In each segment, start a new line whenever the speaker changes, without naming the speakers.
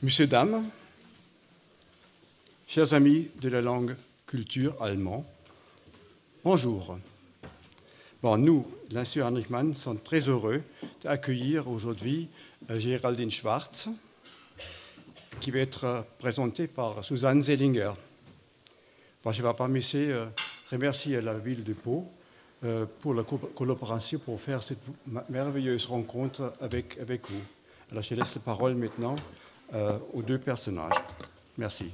Messieurs, dames, chers amis de la langue culture allemand, bonjour. Bon, nous, l'Institut Heinrich Mann, sommes très heureux d'accueillir aujourd'hui Géraldine Schwarz, qui va être présentée par Susanne Selinger. Bon, je ne vais pas me laisser remercier la ville de Pau pour la collaboration pour faire cette merveilleuse rencontre avec vous. Alors, je laisse la parole maintenant aux deux personnages. Merci.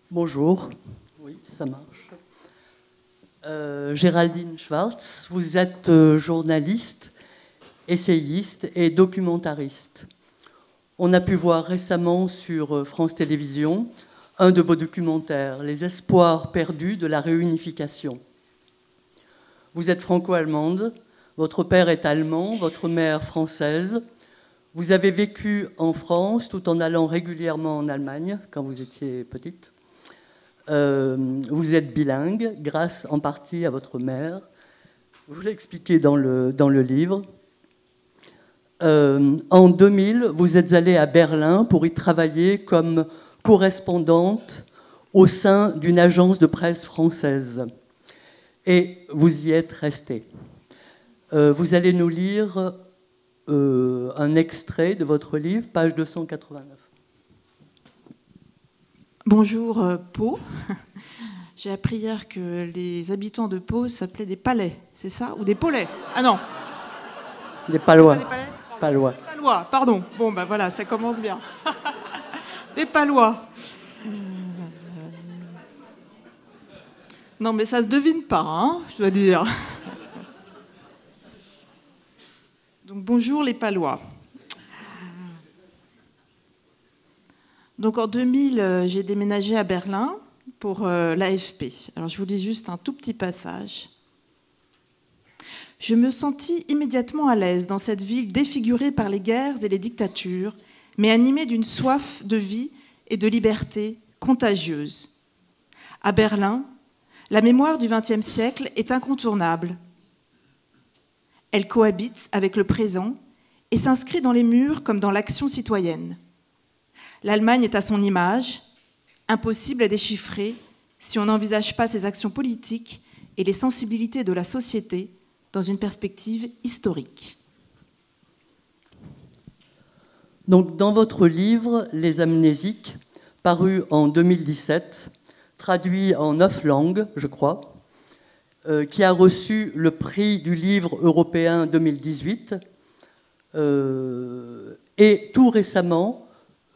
Bonjour, oui, ça marche. Géraldine Schwarz, vous êtes journaliste, essayiste et documentariste. On a pu voir récemment sur France Télévisions un de vos documentaires, Les espoirs perdus de la réunification. Vous êtes franco-allemande, votre père est allemand, votre mère française. Vous avez vécu en France tout en allant régulièrement en Allemagne quand vous étiez petite. Vous êtes bilingue, grâce en partie à votre mère. Vous l'expliquez dans le livre. En 2000, vous êtes allée à Berlin pour y travailler comme correspondante au sein d'une agence de presse française. Et vous y êtes restée. Vous allez nous lire un extrait de votre livre, page 289.
Bonjour Pau. J'ai appris hier que les habitants de Pau s'appelaient des Palais, c'est ça? Ou des Paulais? Ah non.
Des Palois.
Des Palais?
Palois.
Des Palois, pardon. Bon, ben voilà, ça commence bien. Des Palois. Non, mais ça se devine pas, hein, je dois dire. Donc bonjour les Palois. Donc en 2000, j'ai déménagé à Berlin pour l'AFP. Alors je vous lis juste un tout petit passage. Je me sentis immédiatement à l'aise dans cette ville défigurée par les guerres et les dictatures, mais animée d'une soif de vie et de liberté contagieuse. À Berlin, la mémoire du XXe siècle est incontournable. Elle cohabite avec le présent et s'inscrit dans les murs comme dans l'action citoyenne. L'Allemagne est à son image, impossible à déchiffrer si on n'envisage pas ses actions politiques et les sensibilités de la société dans une perspective historique.
Donc, dans votre livre, Les Amnésiques, paru en 2017, traduit en 9 langues, je crois, qui a reçu le prix du livre européen 2018, et tout récemment,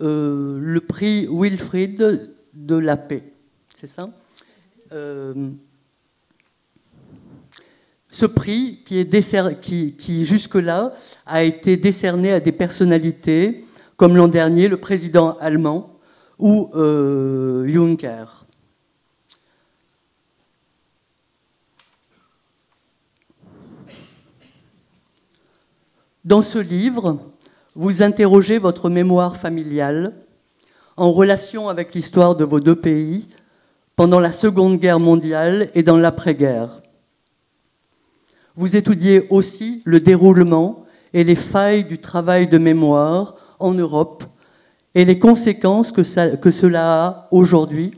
le prix Wilfrid de la paix. C'est ça? Ce prix, qui jusque-là a été décerné à des personnalités, comme l'an dernier le président allemand ou Juncker. Dans ce livre, vous interrogez votre mémoire familiale en relation avec l'histoire de vos deux pays pendant la Seconde Guerre mondiale et dans l'après-guerre. Vous étudiez aussi le déroulement et les failles du travail de mémoire en Europe et les conséquences que cela a aujourd'hui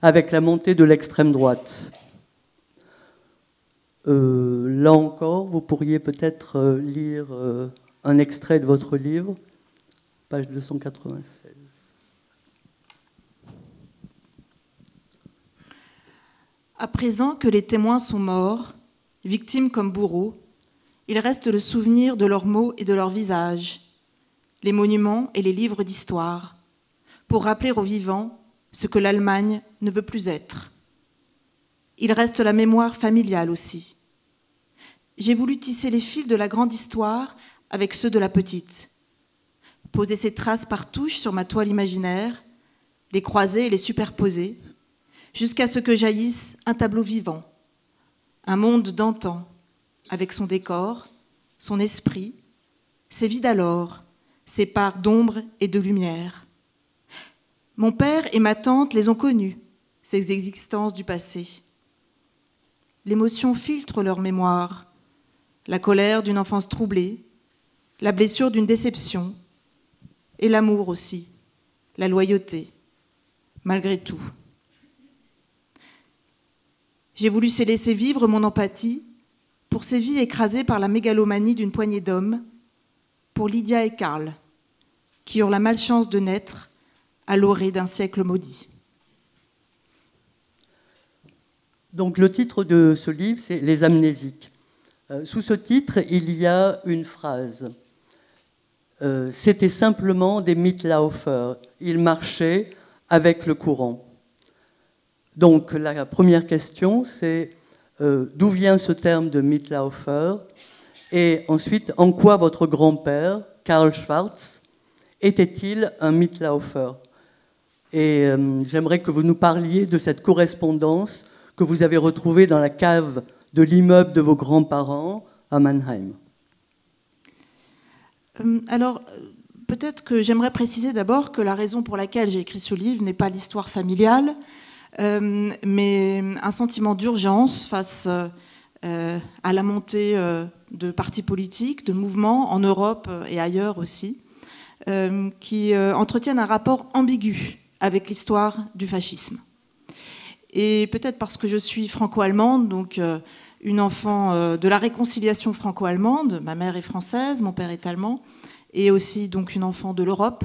avec la montée de l'extrême droite. Là encore, vous pourriez peut-être lire un extrait de votre livre, page 296.
À présent que les témoins sont morts, victimes comme bourreaux, il reste le souvenir de leurs mots et de leurs visages, les monuments et les livres d'histoire, pour rappeler aux vivants ce que l'Allemagne ne veut plus être. Il reste la mémoire familiale aussi. J'ai voulu tisser les fils de la grande histoire avec ceux de la petite, poser ces traces par touche sur ma toile imaginaire, les croiser et les superposer, jusqu'à ce que jaillisse un tableau vivant, un monde d'antan, avec son décor, son esprit, ses vies d'alors, ses parts d'ombre et de lumière. Mon père et ma tante les ont connues, ces existences du passé. L'émotion filtre leur mémoire, la colère d'une enfance troublée, la blessure d'une déception, et l'amour aussi, la loyauté, malgré tout. J'ai voulu laisser vivre mon empathie pour ces vies écrasées par la mégalomanie d'une poignée d'hommes, pour Lydia et Karl, qui eurent la malchance de naître à l'orée d'un siècle maudit.
Donc le titre de ce livre, c'est « Les amnésiques ». Sous ce titre, il y a une phrase. C'était simplement des Mitläufer. Ils marchaient avec le courant. Donc la première question, c'est d'où vient ce terme de Mitläufer? Et ensuite, en quoi votre grand-père, Karl Schwarz, était-il un Mitläufer? Et j'aimerais que vous nous parliez de cette correspondance que vous avez retrouvée dans la cave de l'immeuble de vos grands-parents à Mannheim.
Alors, peut-être que j'aimerais préciser d'abord que la raison pour laquelle j'ai écrit ce livre n'est pas l'histoire familiale, mais un sentiment d'urgence face à la montée de partis politiques, de mouvements en Europe et ailleurs aussi, qui entretiennent un rapport ambigu avec l'histoire du fascisme. Et peut-être parce que je suis franco-allemande, donc une enfant de la réconciliation franco-allemande, ma mère est française, mon père est allemand, et aussi donc une enfant de l'Europe,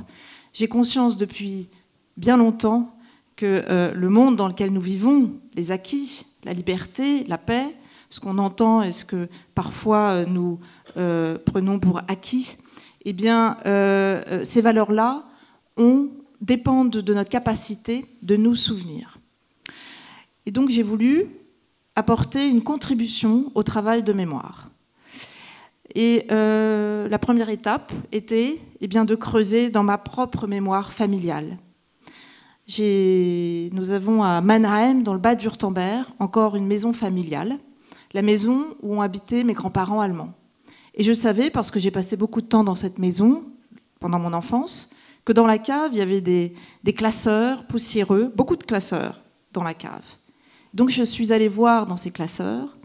j'ai conscience depuis bien longtemps que le monde dans lequel nous vivons, les acquis, la liberté, la paix, ce qu'on entend et ce que parfois nous prenons pour acquis, eh bien, ces valeurs-là dépendent de notre capacité de nous souvenir. Et donc j'ai voulu apporter une contribution au travail de mémoire. Et la première étape était de creuser dans ma propre mémoire familiale. Nous avons à Mannheim, dans le Bade-Wurtemberg, encore une maison familiale, la maison où ont habité mes grands-parents allemands. Et je savais, parce que j'ai passé beaucoup de temps dans cette maison, pendant mon enfance, que dans la cave, il y avait des classeurs poussiéreux, beaucoup de classeurs dans la cave. Donc je suis allée voir dans ces classeurs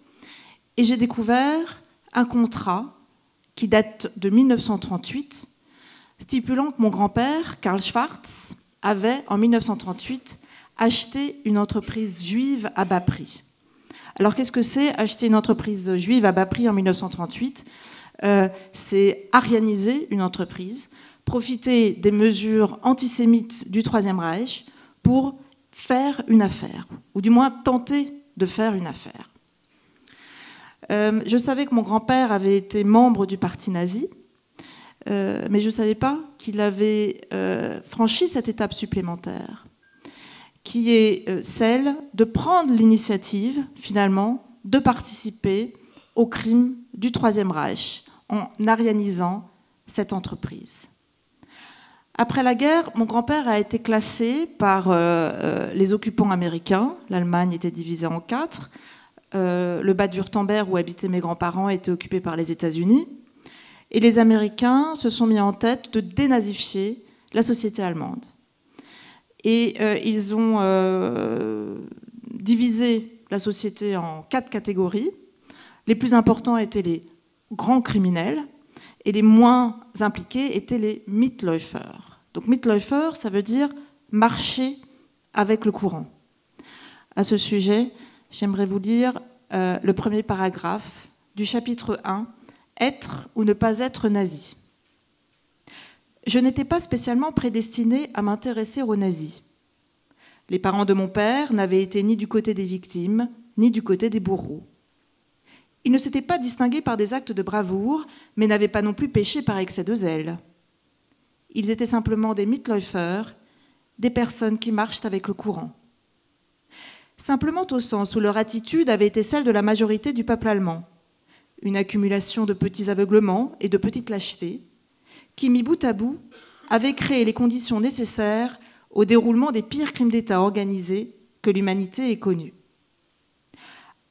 et j'ai découvert un contrat qui date de 1938, stipulant que mon grand-père, Karl Schwarz, avait en 1938 acheté une entreprise juive à bas prix. Alors qu'est-ce que c'est acheter une entreprise juive à bas prix en 1938 ? C'est arianiser une entreprise, profiter des mesures antisémites du Troisième Reich pour faire une affaire, ou du moins tenter de faire une affaire. Je savais que mon grand-père avait été membre du parti nazi, mais je ne savais pas qu'il avait franchi cette étape supplémentaire, qui est celle de prendre l'initiative, finalement, de participer au crime du Troisième Reich en arianisant cette entreprise. Après la guerre, mon grand-père a été classé par les occupants américains. L'Allemagne était divisée en 4. Le Bade-Wurtemberg, où habitaient mes grands-parents, était occupé par les États-Unis. Et les Américains se sont mis en tête de dénazifier la société allemande. Et ils ont divisé la société en 4 catégories. Les plus importants étaient les grands criminels et les moins impliqués étaient les Mitläufer. Donc Mitläufer, ça veut dire marcher avec le courant. À ce sujet, j'aimerais vous lire le premier paragraphe du chapitre 1, « Être ou ne pas être nazi ». Je n'étais pas spécialement prédestinée à m'intéresser aux nazis. Les parents de mon père n'avaient été ni du côté des victimes, ni du côté des bourreaux. Ils ne s'étaient pas distingués par des actes de bravoure, mais n'avaient pas non plus péché par excès de zèle. Ils étaient simplement des Mitläufer, des personnes qui marchent avec le courant. Simplement au sens où leur attitude avait été celle de la majorité du peuple allemand, une accumulation de petits aveuglements et de petites lâchetés, qui, mis bout à bout, avaient créé les conditions nécessaires au déroulement des pires crimes d'État organisés que l'humanité ait connus.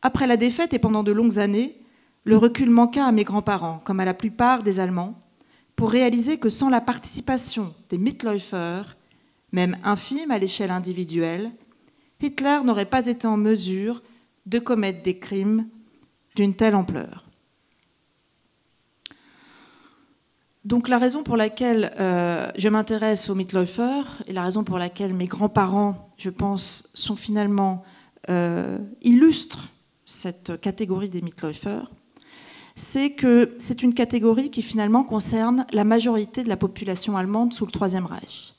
Après la défaite et pendant de longues années, Le recul manqua à mes grands-parents, comme à la plupart des Allemands, pour réaliser que sans la participation des Mitläufer, même infime à l'échelle individuelle, Hitler n'aurait pas été en mesure de commettre des crimes d'une telle ampleur. Donc la raison pour laquelle je m'intéresse aux Mitläufer et la raison pour laquelle mes grands-parents, je pense, sont finalement illustrent cette catégorie des Mitläufer, c'est que c'est une catégorie qui finalement concerne la majorité de la population allemande sous le Troisième Reich.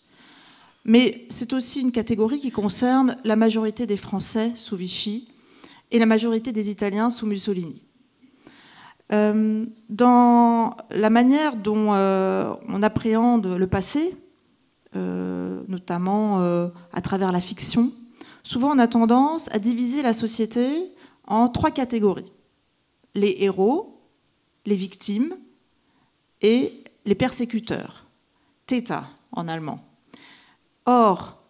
Mais c'est aussi une catégorie qui concerne la majorité des Français sous Vichy et la majorité des Italiens sous Mussolini. Dans la manière dont on appréhende le passé, notamment à travers la fiction, souvent on a tendance à diviser la société en 3 catégories. Les héros, les victimes et les persécuteurs. Täter en allemand. Or,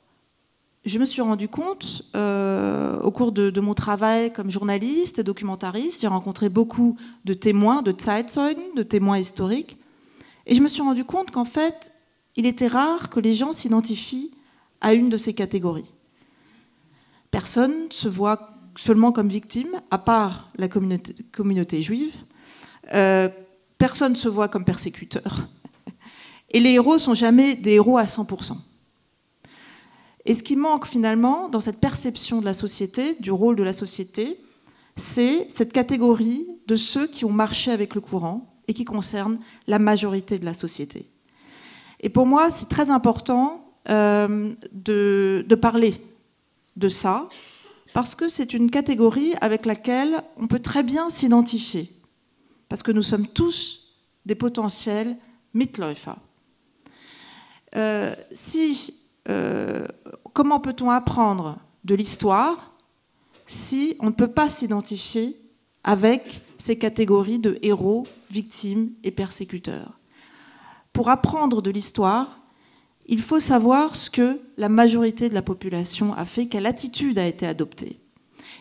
je me suis rendu compte, au cours de mon travail comme journaliste et documentariste, j'ai rencontré beaucoup de témoins, de Zeitzeugen, de témoins historiques, et je me suis rendu compte qu'en fait, il était rare que les gens s'identifient à une de ces catégories. Personne ne se voit seulement comme victime, à part la communauté juive. Personne ne se voit comme persécuteur. Et les héros ne sont jamais des héros à 100%. Et ce qui manque finalement dans cette perception de la société, du rôle de la société, c'est cette catégorie de ceux qui ont marché avec le courant et qui concernent la majorité de la société. Et pour moi, c'est très important de parler de ça, parce que c'est une catégorie avec laquelle on peut très bien s'identifier, parce que nous sommes tous des potentiels Mitläufer. Comment peut-on apprendre de l'histoire si on ne peut pas s'identifier avec ces catégories de héros, victimes et persécuteurs? Pour apprendre de l'histoire, il faut savoir ce que la majorité de la population a fait, quelle attitude a été adoptée.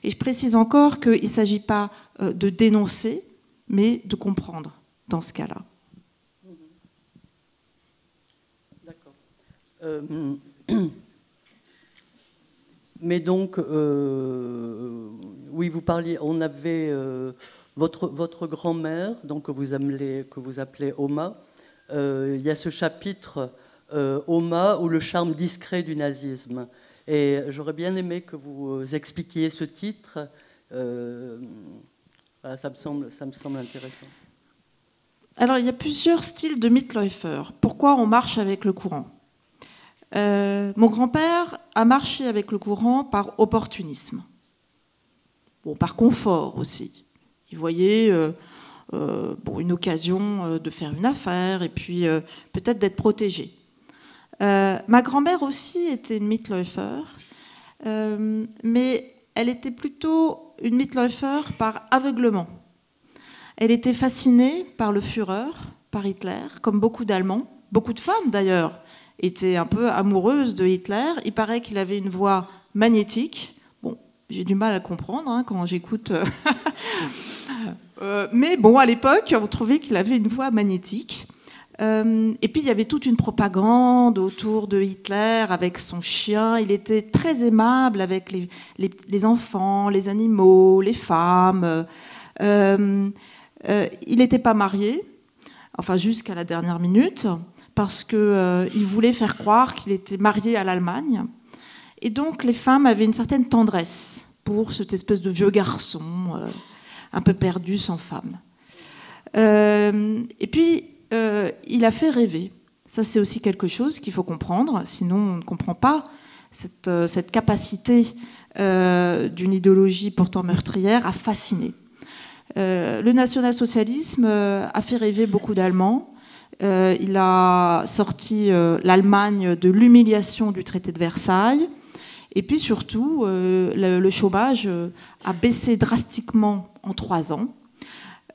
Et je précise encore qu'il ne s'agit pas de dénoncer, mais de comprendre dans ce cas-là.
D'accord. Mais donc, oui, vous parliez, on avait votre grand-mère, donc que vous appelez Oma. Il y a ce chapitre Oma ou le charme discret du nazisme. Et j'aurais bien aimé que vous expliquiez ce titre. Voilà, ça me semble intéressant.
Alors, il y a plusieurs styles de Mitläufer. Pourquoi on marche avec le courant ? Mon grand-père a marché avec le courant par opportunisme, par confort aussi. Il voyait une occasion de faire une affaire et puis peut-être d'être protégé. Ma grand-mère aussi était une Mitläufer, mais elle était plutôt une Mitläufer par aveuglement. Elle était fascinée par le Führer, par Hitler, comme beaucoup d'Allemands, beaucoup de femmes d'ailleurs, étaient un peu amoureuses de Hitler. Il paraît qu'il avait une voix magnétique. Bon, j'ai du mal à comprendre quand j'écoute. Mais bon, à l'époque, on trouvait qu'il avait une voix magnétique. Et puis, il y avait toute une propagande autour de Hitler avec son chien. Il était très aimable avec les enfants, les animaux, les femmes. Il n'était pas marié, enfin jusqu'à la dernière minute, parce qu'il voulait faire croire qu'il était marié à l'Allemagne. Et donc, les femmes avaient une certaine tendresse pour cette espèce de vieux garçon un peu perdu sans femme. Et puis, il a fait rêver. Ça, c'est aussi quelque chose qu'il faut comprendre, sinon on ne comprend pas cette capacité d'une idéologie pourtant meurtrière à fasciner. Le national-socialisme a fait rêver beaucoup d'Allemands. Il a sorti l'Allemagne de l'humiliation du traité de Versailles. Et puis surtout, le chômage a baissé drastiquement en 3 ans.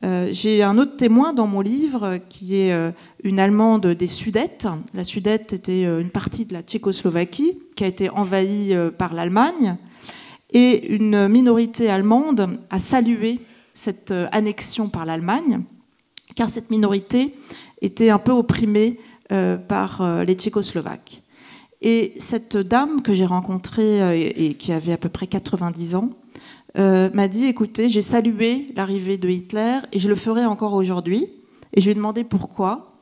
J'ai un autre témoin dans mon livre qui est une Allemande des Sudètes. La Sudète était une partie de la Tchécoslovaquie qui a été envahie par l'Allemagne. Et une minorité allemande a salué cette annexion par l'Allemagne, car cette minorité était un peu opprimée par les Tchécoslovaques. Et cette dame que j'ai rencontrée et qui avait à peu près 90 ans m'a dit, écoutez, j'ai salué l'arrivée de Hitler et je le ferai encore aujourd'hui. Et je lui ai demandé pourquoi.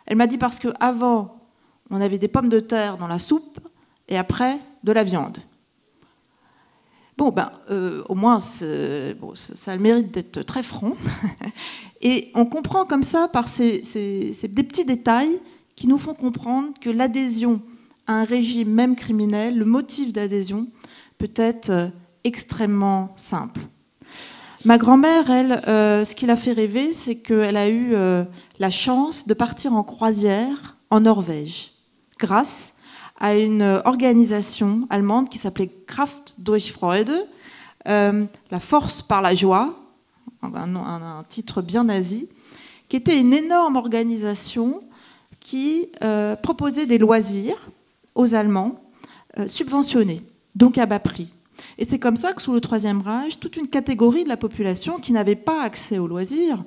Elle m'a dit parce qu'avant, on avait des pommes de terre dans la soupe et après, de la viande. Bon, au moins, ça a le mérite d'être très franc. Et on comprend comme ça, par des petits détails, qui nous font comprendre que l'adhésion à un régime même criminel, le motif d'adhésion, peut être extrêmement simple. Ma grand-mère, elle, ce qui l'a fait rêver, c'est qu'elle a eu la chance de partir en croisière en Norvège, grâce à une organisation allemande qui s'appelait Kraft durch Freude, la force par la joie, un titre bien nazi, qui était une énorme organisation qui proposait des loisirs aux Allemands subventionnés, donc à bas prix. Et c'est comme ça que sous le Troisième Reich, toute une catégorie de la population qui n'avait pas accès aux loisirs,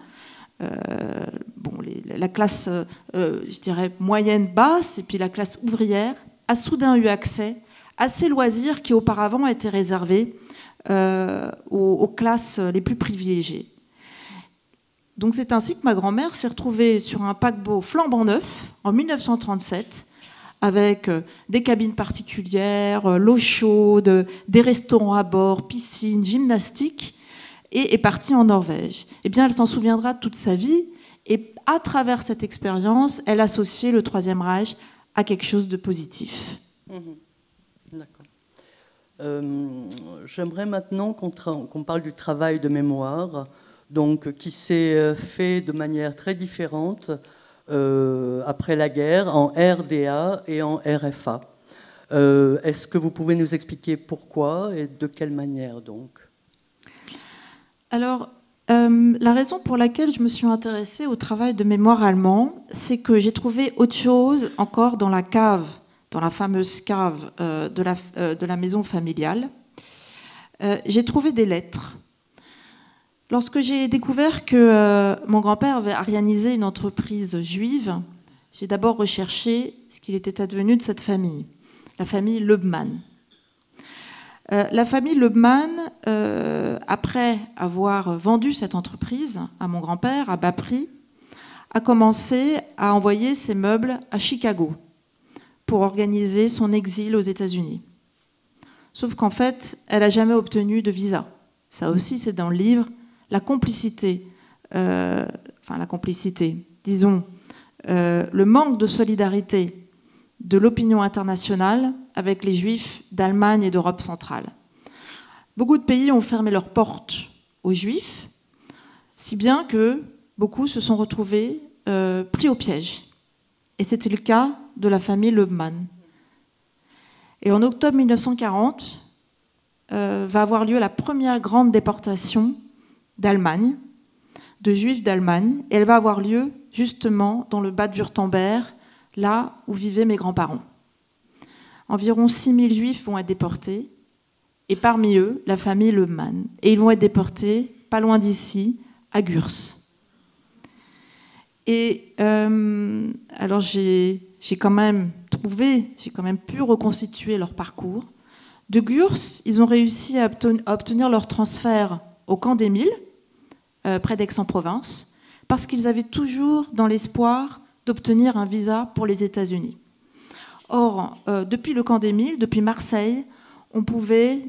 la classe, je dirais, moyenne basse, et puis la classe ouvrière, a soudain eu accès à ces loisirs qui auparavant étaient réservés aux classes les plus privilégiées. Donc c'est ainsi que ma grand-mère s'est retrouvée sur un paquebot flambant neuf en 1937, avec des cabines particulières, l'eau chaude, des restaurants à bord, piscine, gymnastique, et est partie en Norvège. Eh bien, elle s'en souviendra toute sa vie, et à travers cette expérience, elle associait le Troisième Reich à quelque chose de positif.
D'accord. J'aimerais maintenant qu'on parle du travail de mémoire, donc, qui s'est fait de manière très différente après la guerre, en RDA et en RFA. Est-ce que vous pouvez nous expliquer pourquoi et de quelle manière, donc ?
Alors, la raison pour laquelle je me suis intéressée au travail de mémoire allemand, c'est que j'ai trouvé autre chose encore dans la cave, dans la fameuse cave de la maison familiale. J'ai trouvé des lettres. Lorsque j'ai découvert que mon grand-père avait arianisé une entreprise juive, j'ai d'abord recherché ce qu'il était advenu de cette famille, la famille Leubmann. La famille Leubmann, après avoir vendu cette entreprise à mon grand-père à bas prix, a commencé à envoyer ses meubles à Chicago pour organiser son exil aux États-Unis. Sauf qu'en fait, elle n'a jamais obtenu de visa. Ça aussi, c'est dans le livre. La complicité, disons, le manque de solidarité de l'opinion internationale avec les Juifs d'Allemagne et d'Europe centrale. Beaucoup de pays ont fermé leurs portes aux Juifs, si bien que beaucoup se sont retrouvés pris au piège. Et c'était le cas de la famille Leubmann. Et en octobre 1940, va avoir lieu la première grande déportation d'Allemagne, de Juifs d'Allemagne, et elle va avoir lieu justement dans le Bade-Wurtemberg, là où vivaient mes grands-parents. Environ 6000 Juifs vont être déportés, et parmi eux, la famille Leubmann. Et ils vont être déportés, pas loin d'ici, à Gurs. Et alors j'ai quand même pu reconstituer leur parcours. De Gurs, ils ont réussi à obtenir leur transfert au camp d'Émile, près d'Aix-en-Provence, parce qu'ils avaient toujours dans l'espoir d'obtenir un visa pour les États-Unis. Or, depuis le camp d'Émile, depuis Marseille, on pouvait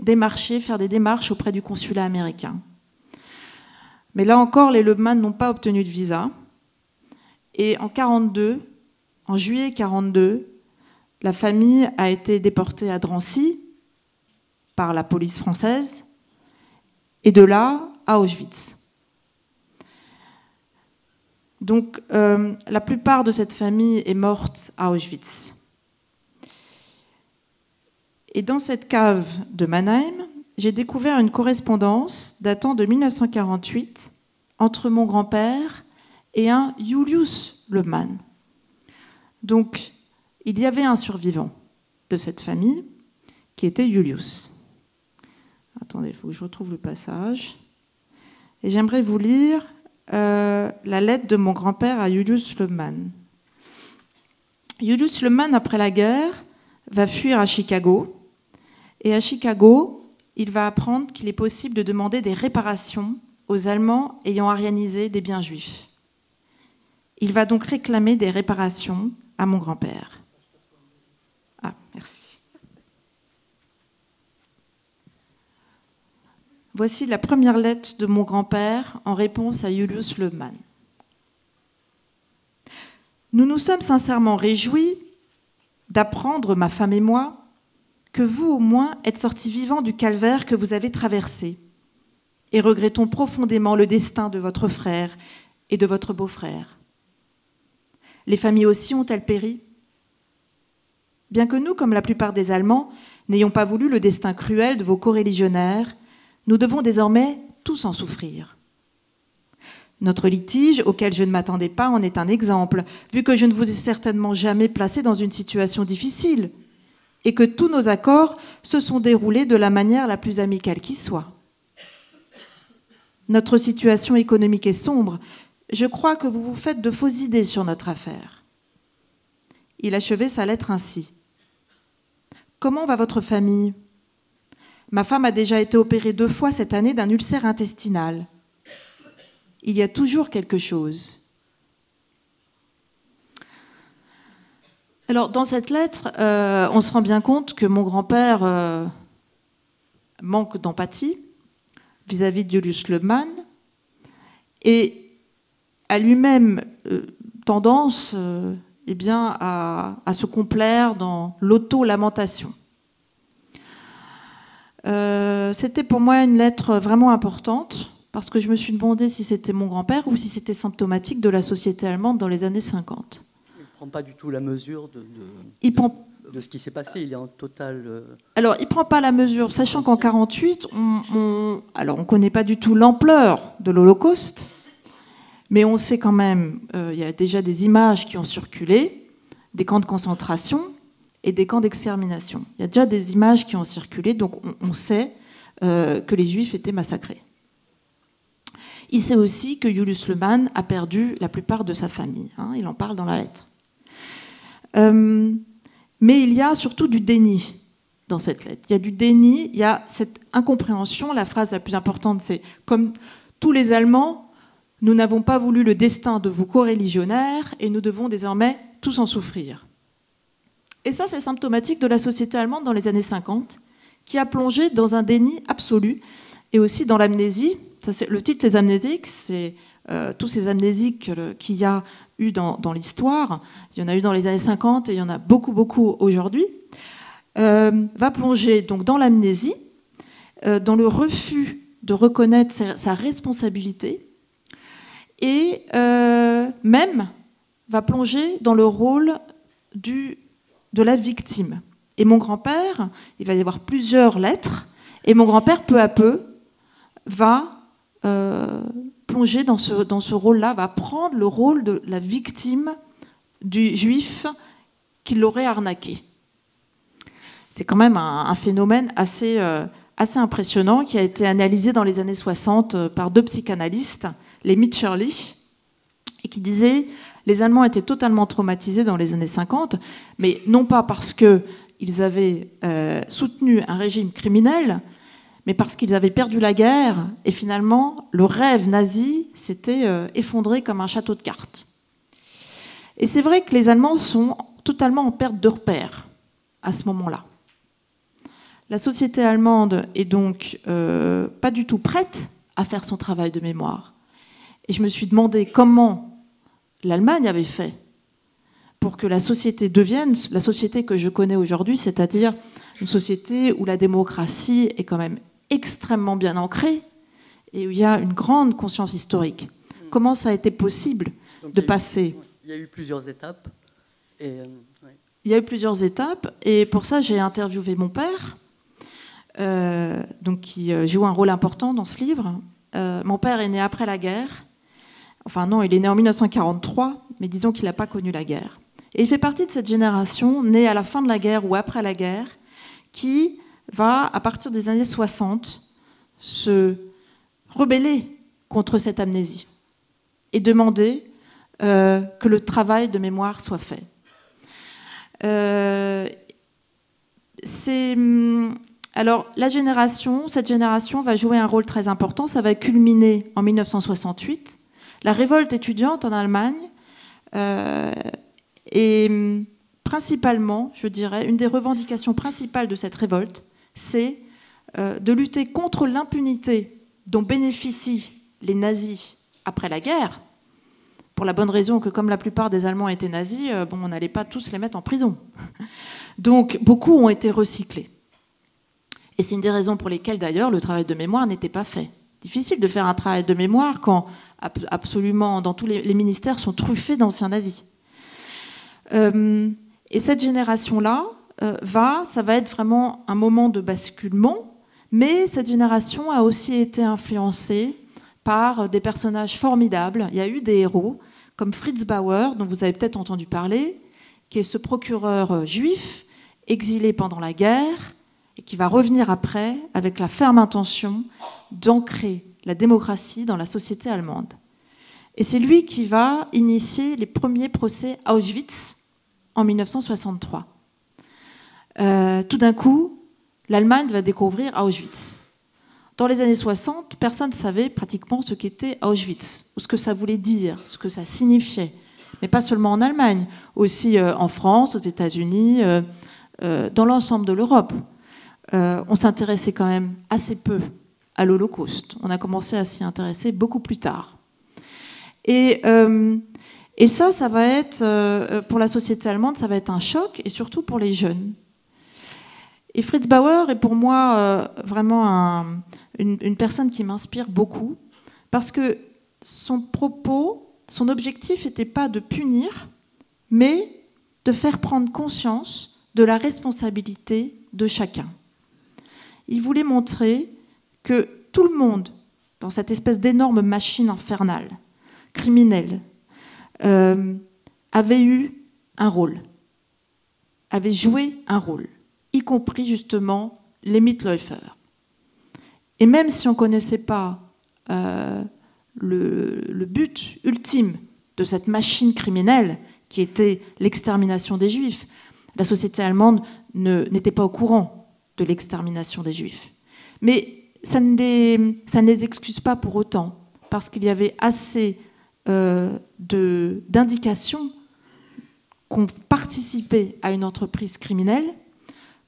faire des démarches auprès du consulat américain. Mais là encore, les Leubmann n'ont pas obtenu de visa. Et en juillet 1942, la famille a été déportée à Drancy par la police française, et de là à Auschwitz. Donc, la plupart de cette famille est morte à Auschwitz. Et dans cette cave de Mannheim, j'ai découvert une correspondance datant de 1948 entre mon grand-père et un Julius Leubmann. Donc, il y avait un survivant de cette famille qui était Julius. Attendez, il faut que je retrouve le passage. Et j'aimerais vous lire la lettre de mon grand-père à Julius Lehmann. Julius Lehmann, après la guerre, va fuir à Chicago. Et à Chicago, il va apprendre qu'il est possible de demander des réparations aux Allemands ayant arianisé des biens juifs. Il va donc réclamer des réparations à mon grand-père. Ah, merci. Voici la première lettre de mon grand-père en réponse à Julius Lehmann. Nous nous sommes sincèrement réjouis d'apprendre, ma femme et moi, que vous au moins êtes sortis vivants du calvaire que vous avez traversé, et regrettons profondément le destin de votre frère et de votre beau-frère. Les familles aussi ont-elles péri? Bien que nous, comme la plupart des Allemands, n'ayons pas voulu le destin cruel de vos coreligionnaires, nous devons désormais tous en souffrir. Notre litige, auquel je ne m'attendais pas, en est un exemple, vu que je ne vous ai certainement jamais placé dans une situation difficile et que tous nos accords se sont déroulés de la manière la plus amicale qui soit. Notre situation économique est sombre. Je crois que vous vous faites de fausses idées sur notre affaire. Il achevait sa lettre ainsi. Comment va votre famille? Ma femme a déjà été opérée 2 fois cette année d'un ulcère intestinal. Il y a toujours quelque chose. Alors, dans cette lettre, on se rend bien compte que mon grand-père manque d'empathie vis-à-vis de Julius Lehmann et a lui-même tendance à se complaire dans l'auto-lamentation. C'était pour moi une lettre vraiment importante parce que je me suis demandé si c'était mon grand-père ou si c'était symptomatique de la société allemande dans les années 50.
Il ne prend pas du tout la mesure de ce qui s'est passé, il est en total...
Alors, il ne prend pas la mesure, sachant qu'en 1948, on ne connaît pas du tout l'ampleur de l'Holocauste, mais on sait quand même, il y a déjà des images qui ont circulé, des camps de concentration et des camps d'extermination. Il y a déjà des images qui ont circulé, donc on sait que les Juifs étaient massacrés. Il sait aussi que Julius Lehmann a perdu la plupart de sa famille. Il en parle dans la lettre. Mais il y a surtout du déni dans cette lettre. Il y a du déni, il y a cette incompréhension. La phrase la plus importante, c'est « Comme tous les Allemands, nous n'avons pas voulu le destin de vos coreligionnaires et nous devons désormais tous en souffrir. » Et ça, c'est symptomatique de la société allemande dans les années 50, qui a plongé dans un déni absolu et aussi dans l'amnésie. Le titre Les Amnésiques, c'est tous ces amnésiques qu'il y a eu dans l'histoire. Il y en a eu dans les années 50 et il y en a beaucoup, beaucoup aujourd'hui. Va plonger donc dans l'amnésie, dans le refus de reconnaître sa responsabilité et même va plonger dans le rôle de la victime. Et mon grand-père, il va y avoir plusieurs lettres, et mon grand-père, peu à peu, va plonger dans ce rôle-là, va prendre le rôle de la victime du juif qui l'aurait arnaqué. C'est quand même un phénomène assez impressionnant qui a été analysé dans les années 60 par 2 psychanalystes, les Mitscherlich, et qui disaient les Allemands étaient totalement traumatisés dans les années 50, mais non pas parce qu'ils avaient soutenu un régime criminel, mais parce qu'ils avaient perdu la guerre et finalement le rêve nazi s'était effondré comme un château de cartes. Et c'est vrai que les Allemands sont totalement en perte de repères à ce moment-là. La société allemande est donc pas du tout prête à faire son travail de mémoire. Et je me suis demandé comment l'Allemagne avait fait pour que la société devienne la société que je connais aujourd'hui, c'est-à-dire une société où la démocratie est quand même extrêmement bien ancrée et où il y a une grande conscience historique. Comment ça a été possible de passer...
Il y a eu plusieurs étapes. Il
y a eu plusieurs étapes et pour ça j'ai interviewé mon père, donc qui joue un rôle important dans ce livre. Mon père est né après la guerre. Enfin non, il est né en 1943, mais disons qu'il n'a pas connu la guerre. Et il fait partie de cette génération née à la fin de la guerre ou après la guerre qui va, à partir des années 60, se rebeller contre cette amnésie et demander que le travail de mémoire soit fait. Alors, cette génération va jouer un rôle très important. Ça va culminer en 1968. La révolte étudiante en Allemagne est principalement, je dirais, une des revendications principales de cette révolte, c'est de lutter contre l'impunité dont bénéficient les nazis après la guerre, pour la bonne raison que comme la plupart des Allemands étaient nazis, on n'allait pas tous les mettre en prison. Donc beaucoup ont été recyclés. Et c'est une des raisons pour lesquelles d'ailleurs le travail de mémoire n'était pas fait. Difficile de faire un travail de mémoire quand absolument dans tous les ministères sont truffés d'anciens nazis. Et cette génération-là, ça va être vraiment un moment de basculement, mais cette génération a aussi été influencée par des personnages formidables. Il y a eu des héros, comme Fritz Bauer, dont vous avez peut-être entendu parler, qui est ce procureur juif, exilé pendant la guerre, et qui va revenir après avec la ferme intention d'ancrer la démocratie dans la société allemande. Et c'est lui qui va initier les premiers procès à Auschwitz en 1963. Tout d'un coup, l'Allemagne va découvrir Auschwitz. Dans les années 60, personne ne savait pratiquement ce qu'était Auschwitz, ou ce que ça voulait dire, ce que ça signifiait. Mais pas seulement en Allemagne, aussi en France, aux États-Unis, dans l'ensemble de l'Europe. On s'intéressait quand même assez peu à l'Holocauste. On a commencé à s'y intéresser beaucoup plus tard. Et ça va être, pour la société allemande, ça va être un choc, et surtout pour les jeunes. Et Fritz Bauer est pour moi vraiment une personne qui m'inspire beaucoup, parce que son propos, son objectif n'était pas de punir, mais de faire prendre conscience de la responsabilité de chacun. Il voulait montrer que tout le monde, dans cette espèce d'énorme machine infernale, criminelle, avait eu un rôle, avait joué un rôle, y compris justement les Mitläufer. Et même si on ne connaissait pas le but ultime de cette machine criminelle, qui était l'extermination des Juifs, la société allemande n'était pas au courant de l'extermination des Juifs. Mais ça ne les excuse pas pour autant, parce qu'il y avait assez d'indications qu'on participait à une entreprise criminelle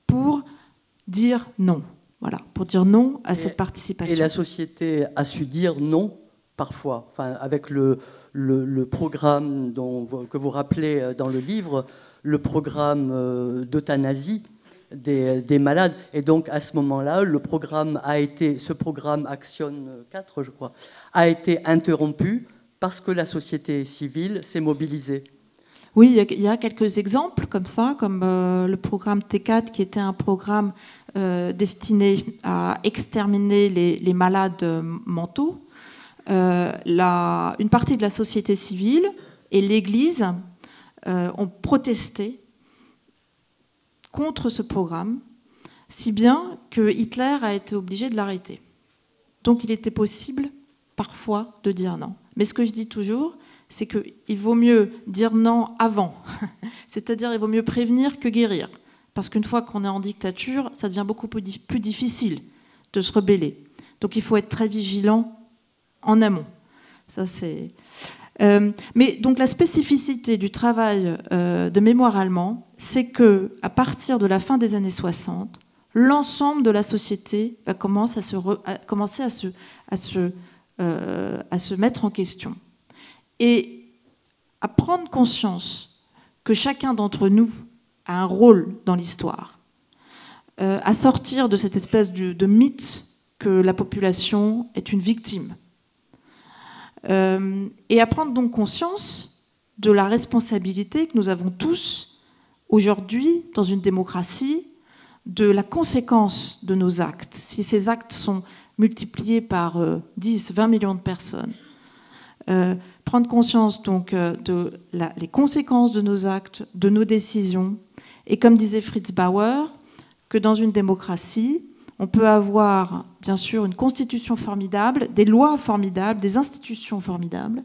pour dire non. Voilà, pour dire non à cette participation.
Et la société a su dire non, parfois, avec le programme que vous rappelez dans le livre, le programme d'euthanasie des malades. Et donc, à ce moment-là, ce programme Action 4, je crois, a été interrompu parce que la société civile s'est mobilisée.
Oui, il y a quelques exemples comme ça, comme le programme T4, qui était un programme destiné à exterminer les malades mentaux. Une partie de la société civile et l'Église ont protesté contre ce programme, si bien que Hitler a été obligé de l'arrêter. Donc il était possible, parfois, de dire non. Mais ce que je dis toujours, c'est qu'il vaut mieux dire non avant. C'est-à-dire il vaut mieux prévenir que guérir. Parce qu'une fois qu'on est en dictature, ça devient beaucoup plus difficile de se rebeller. Donc il faut être très vigilant en amont. Ça, c'est... mais donc la spécificité du travail de mémoire allemand, c'est qu'à partir de la fin des années 60, l'ensemble de la société va commencer à se mettre en question et à prendre conscience que chacun d'entre nous a un rôle dans l'histoire, à sortir de cette espèce de mythe que la population est une victime. Et à prendre donc conscience de la responsabilité que nous avons tous aujourd'hui dans une démocratie, de la conséquence de nos actes. Si ces actes sont multipliés par 10, 20 millions de personnes, prendre conscience donc les conséquences de nos actes, de nos décisions, et comme disait Fritz Bauer, que dans une démocratie, On peut avoir, bien sûr, une constitution formidable, des lois formidables, des institutions formidables,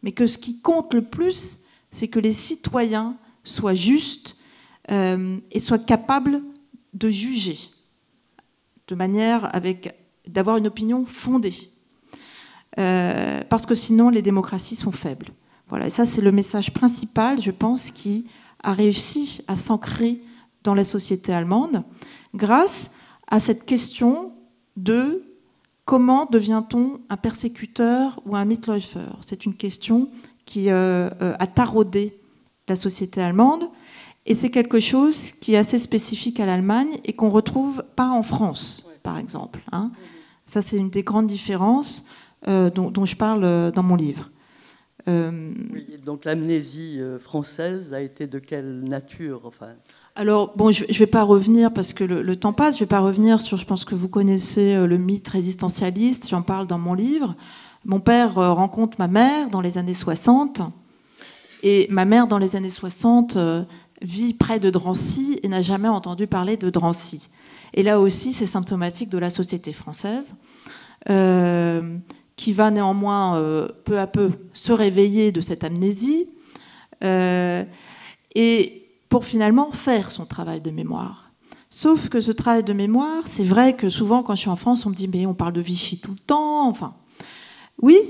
mais que ce qui compte le plus, c'est que les citoyens soient justes et soient capables de juger de manière d'avoir une opinion fondée. Parce que sinon, les démocraties sont faibles. Voilà, et ça, c'est le message principal, je pense, qui a réussi à s'ancrer dans la société allemande, grâce à cette question de comment devient-on un persécuteur ou un Mitläufer. C'est une question qui a taraudé la société allemande, et c'est quelque chose qui est assez spécifique à l'Allemagne et qu'on ne retrouve pas en France, par exemple. Hein. Ça, c'est une des grandes différences dont je parle dans mon livre.
Oui, donc l'amnésie française a été de quelle nature, enfin?
Alors, bon, je ne vais pas revenir, parce que le temps passe, je ne vais pas revenir sur, je pense que vous connaissez le mythe résistentialiste, j'en parle dans mon livre. Mon père rencontre ma mère dans les années 60, et ma mère, dans les années 60, vit près de Drancy et n'a jamais entendu parler de Drancy. Et là aussi, c'est symptomatique de la société française, qui va néanmoins peu à peu se réveiller de cette amnésie, et pour finalement faire son travail de mémoire. Sauf que ce travail de mémoire, c'est vrai que souvent, quand je suis en France, on me dit « mais on parle de Vichy tout le temps ». Enfin, oui,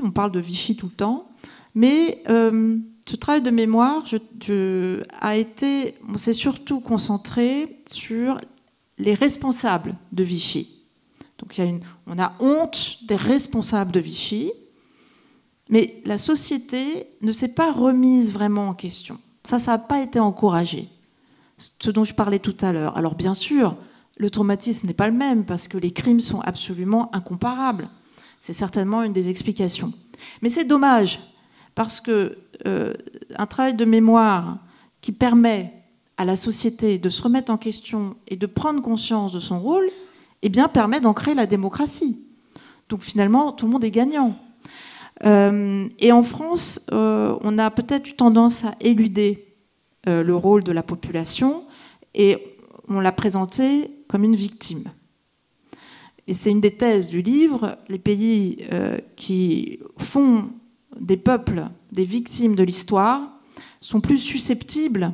on parle de Vichy tout le temps, mais ce travail de mémoire s'est surtout concentré sur les responsables de Vichy. Donc on a honte des responsables de Vichy, mais la société ne s'est pas remise vraiment en question. Ça n'a pas été encouragé, ce dont je parlais tout à l'heure. Alors bien sûr, le traumatisme n'est pas le même, parce que les crimes sont absolument incomparables. C'est certainement une des explications. Mais c'est dommage, parce que un travail de mémoire qui permet à la société de se remettre en question et de prendre conscience de son rôle, eh bien, permet d'ancrer la démocratie. Donc finalement, tout le monde est gagnant. Et en France, on a peut-être eu tendance à éluder le rôle de la population, et on l'a présenté comme une victime. Et c'est une des thèses du livre. Les pays qui font des peuples des victimes de l'histoire sont plus susceptibles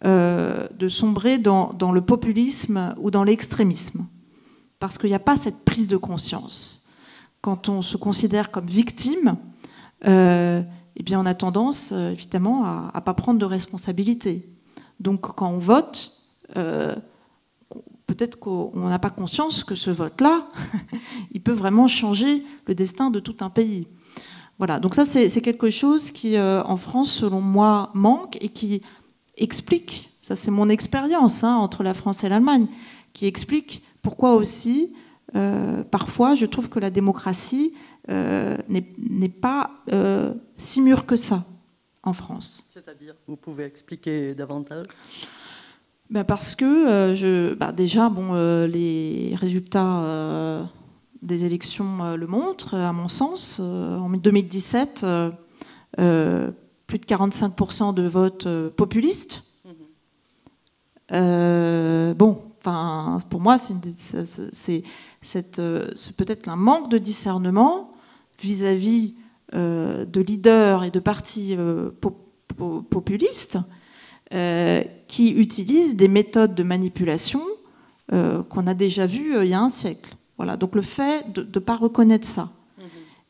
de sombrer dans le populisme ou dans l'extrémisme, parce qu'il n'y a pas cette prise de conscience. Quand on se considère comme victime, eh bien on a tendance, évidemment, à ne pas prendre de responsabilité. Donc quand on vote, peut-être qu'on n'a pas conscience que ce vote-là, il peut vraiment changer le destin de tout un pays. Voilà, donc ça c'est quelque chose qui, en France, selon moi, manque, et qui explique, ça c'est mon expérience entre la France et l'Allemagne, qui explique pourquoi aussi, parfois, je trouve que la démocratie n'est pas si mûre que ça en France.
C'est-à-dire, vous pouvez expliquer davantage?
Parce que déjà, les résultats des élections le montrent, à mon sens. En 2017, plus de 45% de votes populistes. Pour moi, c'est peut-être un manque de discernement vis-à-vis de leaders et de partis populistes qui utilisent des méthodes de manipulation qu'on a déjà vues il y a un siècle. Voilà. Donc le fait de ne pas reconnaître ça,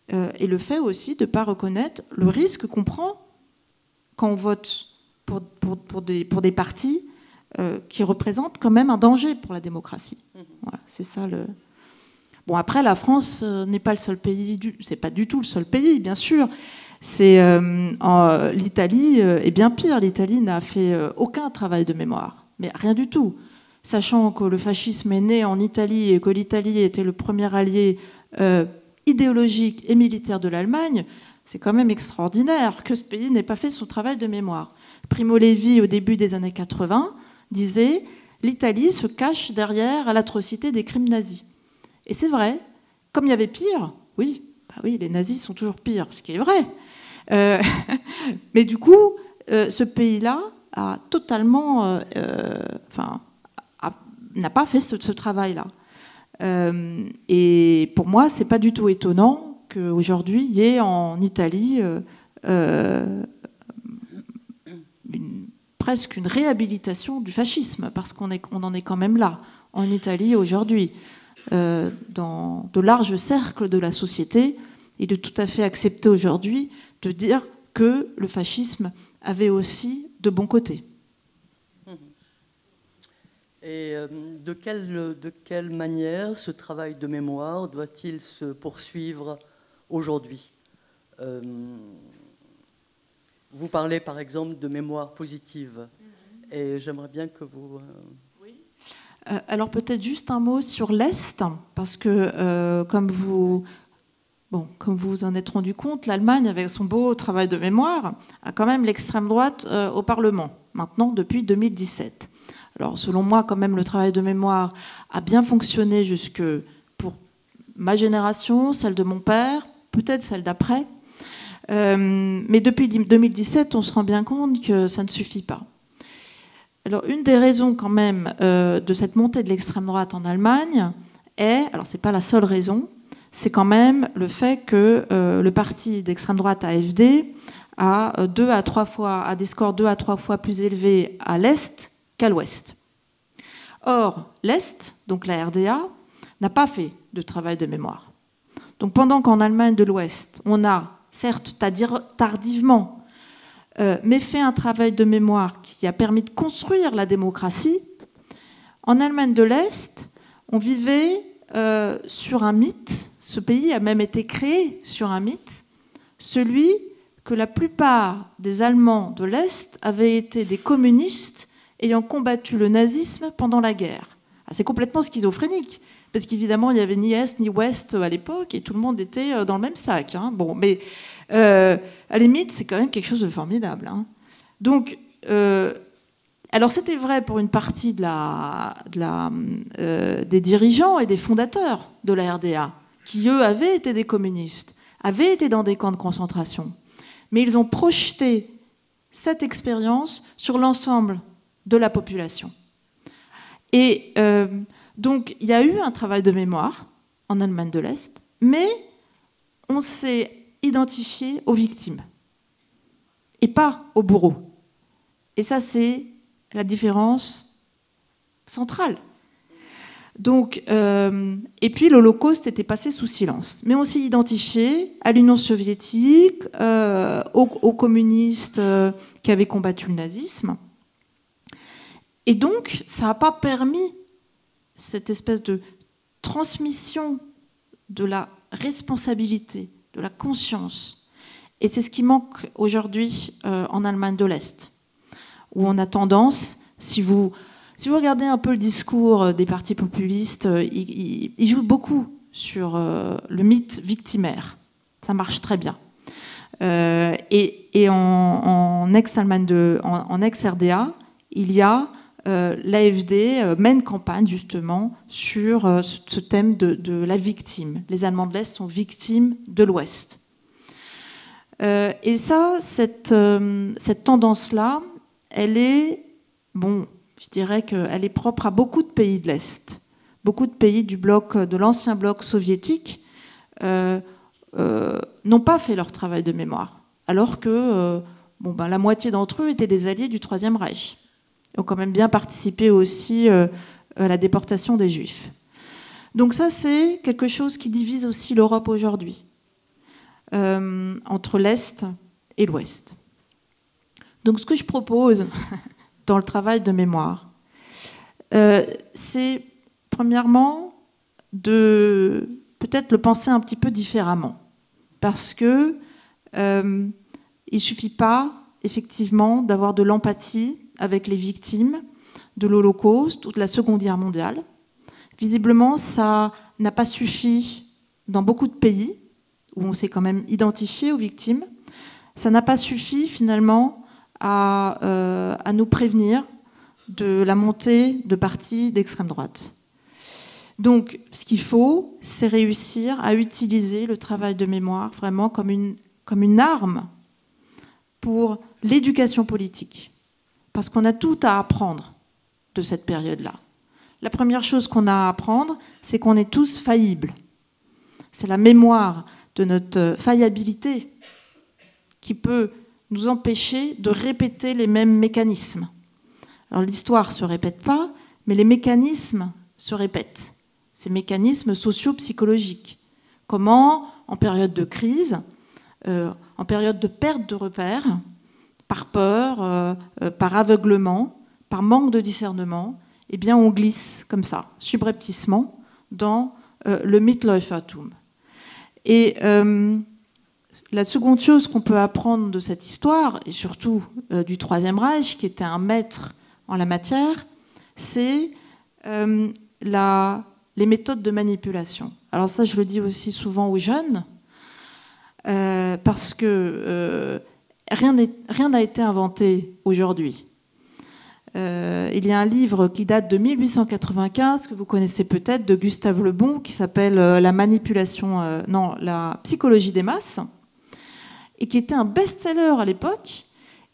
et le fait aussi de ne pas reconnaître le risque qu'on prend quand on vote pour des partis qui représentent quand même un danger pour la démocratie. Voilà, c'est ça le... Bon, après, la France n'est pas le seul pays, c'est pas du tout le seul pays, bien sûr. L'Italie est bien pire. L'Italie n'a fait aucun travail de mémoire, mais rien du tout. Sachant que le fascisme est né en Italie et que l'Italie était le premier allié idéologique et militaire de l'Allemagne, c'est quand même extraordinaire que ce pays n'ait pas fait son travail de mémoire. Primo Levi, au début des années 80, disait « l'Italie se cache derrière l'atrocité des crimes nazis ». Et c'est vrai, comme il y avait pire, oui, les nazis sont toujours pires, ce qui est vrai. Mais du coup, ce pays-là a totalement n'a pas fait ce travail-là. Et pour moi, c'est pas du tout étonnant qu'aujourd'hui, il y ait en Italie presque une réhabilitation du fascisme, parce qu'on en est quand même là, en Italie aujourd'hui. Dans de larges cercles de la société, il est tout à fait accepté aujourd'hui de dire que le fascisme avait aussi de bons côtés.
Et de quelle manière ce travail de mémoire doit-il se poursuivre aujourd'hui? Vous parlez par exemple de mémoire positive, et j'aimerais bien que vous...
Alors peut-être juste un mot sur l'Est, parce que comme vous en êtes rendu compte, l'Allemagne, avec son beau travail de mémoire, a quand même l'extrême droite au Parlement, maintenant depuis 2017. Alors selon moi, quand même, le travail de mémoire a bien fonctionné jusque pour ma génération, celle de mon père, peut-être celle d'après. Mais depuis 2017, on se rend bien compte que ça ne suffit pas. Alors, une des raisons quand même de cette montée de l'extrême droite en Allemagne alors c'est pas la seule raison, c'est quand même le fait que le parti d'extrême droite AfD a des scores 2 à 3 fois plus élevés à l'Est qu'à l'Ouest. Or, l'Est, donc la RDA, n'a pas fait de travail de mémoire. Donc pendant qu'en Allemagne de l'Ouest, on a, certes tardivement, mais fait un travail de mémoire qui a permis de construire la démocratie, en Allemagne de l'Est, on vivait sur un mythe, ce pays a même été créé sur un mythe, celui que la plupart des Allemands de l'Est avaient été des communistes ayant combattu le nazisme pendant la guerre. C'est complètement schizophrénique, parce qu'évidemment, il n'y avait ni Est ni Ouest à l'époque, et tout le monde était dans le même sac. Bon, mais à la limite, c'est quand même quelque chose de formidable. Donc, alors c'était vrai pour une partie des dirigeants et des fondateurs de la RDA, qui, eux, avaient été des communistes, avaient été dans des camps de concentration. Mais ils ont projeté cette expérience sur l'ensemble de la population. Et donc, il y a eu un travail de mémoire en Allemagne de l'Est, mais on s'est identifié aux victimes et pas aux bourreaux. Et ça, c'est la différence centrale. Donc, et puis l'Holocauste était passé sous silence. Mais on s'est identifié à l'Union soviétique, aux communistes qui avaient combattu le nazisme. Et donc, ça n'a pas permis cette espèce de transmission de la responsabilité, de la conscience. Et c'est ce qui manque aujourd'hui en Allemagne de l'Est, où on a tendance, si vous regardez un peu le discours des partis populistes, ils jouent beaucoup sur le mythe victimaire. Ça marche très bien. Et en ex-Allemagne en ex-RDA, il y a l'AfD mène campagne justement sur ce thème de la victime. Les Allemands de l'Est sont victimes de l'Ouest. Et ça, cette tendance-là, elle est, je dirais qu'elle est propre à beaucoup de pays de l'Est. Beaucoup de pays de l'ancien bloc soviétique n'ont pas fait leur travail de mémoire, alors que la moitié d'entre eux étaient des alliés du Troisième Reich. Ils ont quand même bien participé aussi à la déportation des Juifs. Donc ça, c'est quelque chose qui divise aussi l'Europe aujourd'hui, entre l'Est et l'Ouest. Donc ce que je propose dans le travail de mémoire, c'est premièrement de peut-être le penser un petit peu différemment. Parce que il ne suffit pas, effectivement, d'avoir de l'empathie avec les victimes de l'Holocauste ou de la Seconde Guerre mondiale. Visiblement, ça n'a pas suffi dans beaucoup de pays où on s'est quand même identifié aux victimes. Ça n'a pas suffi, finalement, à nous prévenir de la montée de partis d'extrême droite. Donc, ce qu'il faut, c'est réussir à utiliser le travail de mémoire vraiment comme une arme pour l'éducation politique. Parce qu'on a tout à apprendre de cette période-là. la première chose qu'on a à apprendre, c'est qu'on est tous faillibles. C'est la mémoire de notre faillibilité qui peut nous empêcher de répéter les mêmes mécanismes. Alors l'histoire ne se répète pas, mais les mécanismes se répètent. Ces mécanismes socio-psychologiques. Comment, en période de crise, en période de perte de repères, par peur, par aveuglement, par manque de discernement, eh bien on glisse comme ça, subrepticement, dans le Mitläufertum. Et la seconde chose qu'on peut apprendre de cette histoire, et surtout du Troisième Reich, qui était un maître en la matière, c'est les méthodes de manipulation. Alors ça, je le dis aussi souvent aux jeunes, parce que rien n'a été inventé aujourd'hui. Il y a un livre qui date de 1895, que vous connaissez peut-être, de Gustave Le Bon, qui s'appelle La psychologie des masses, et qui était un best-seller à l'époque,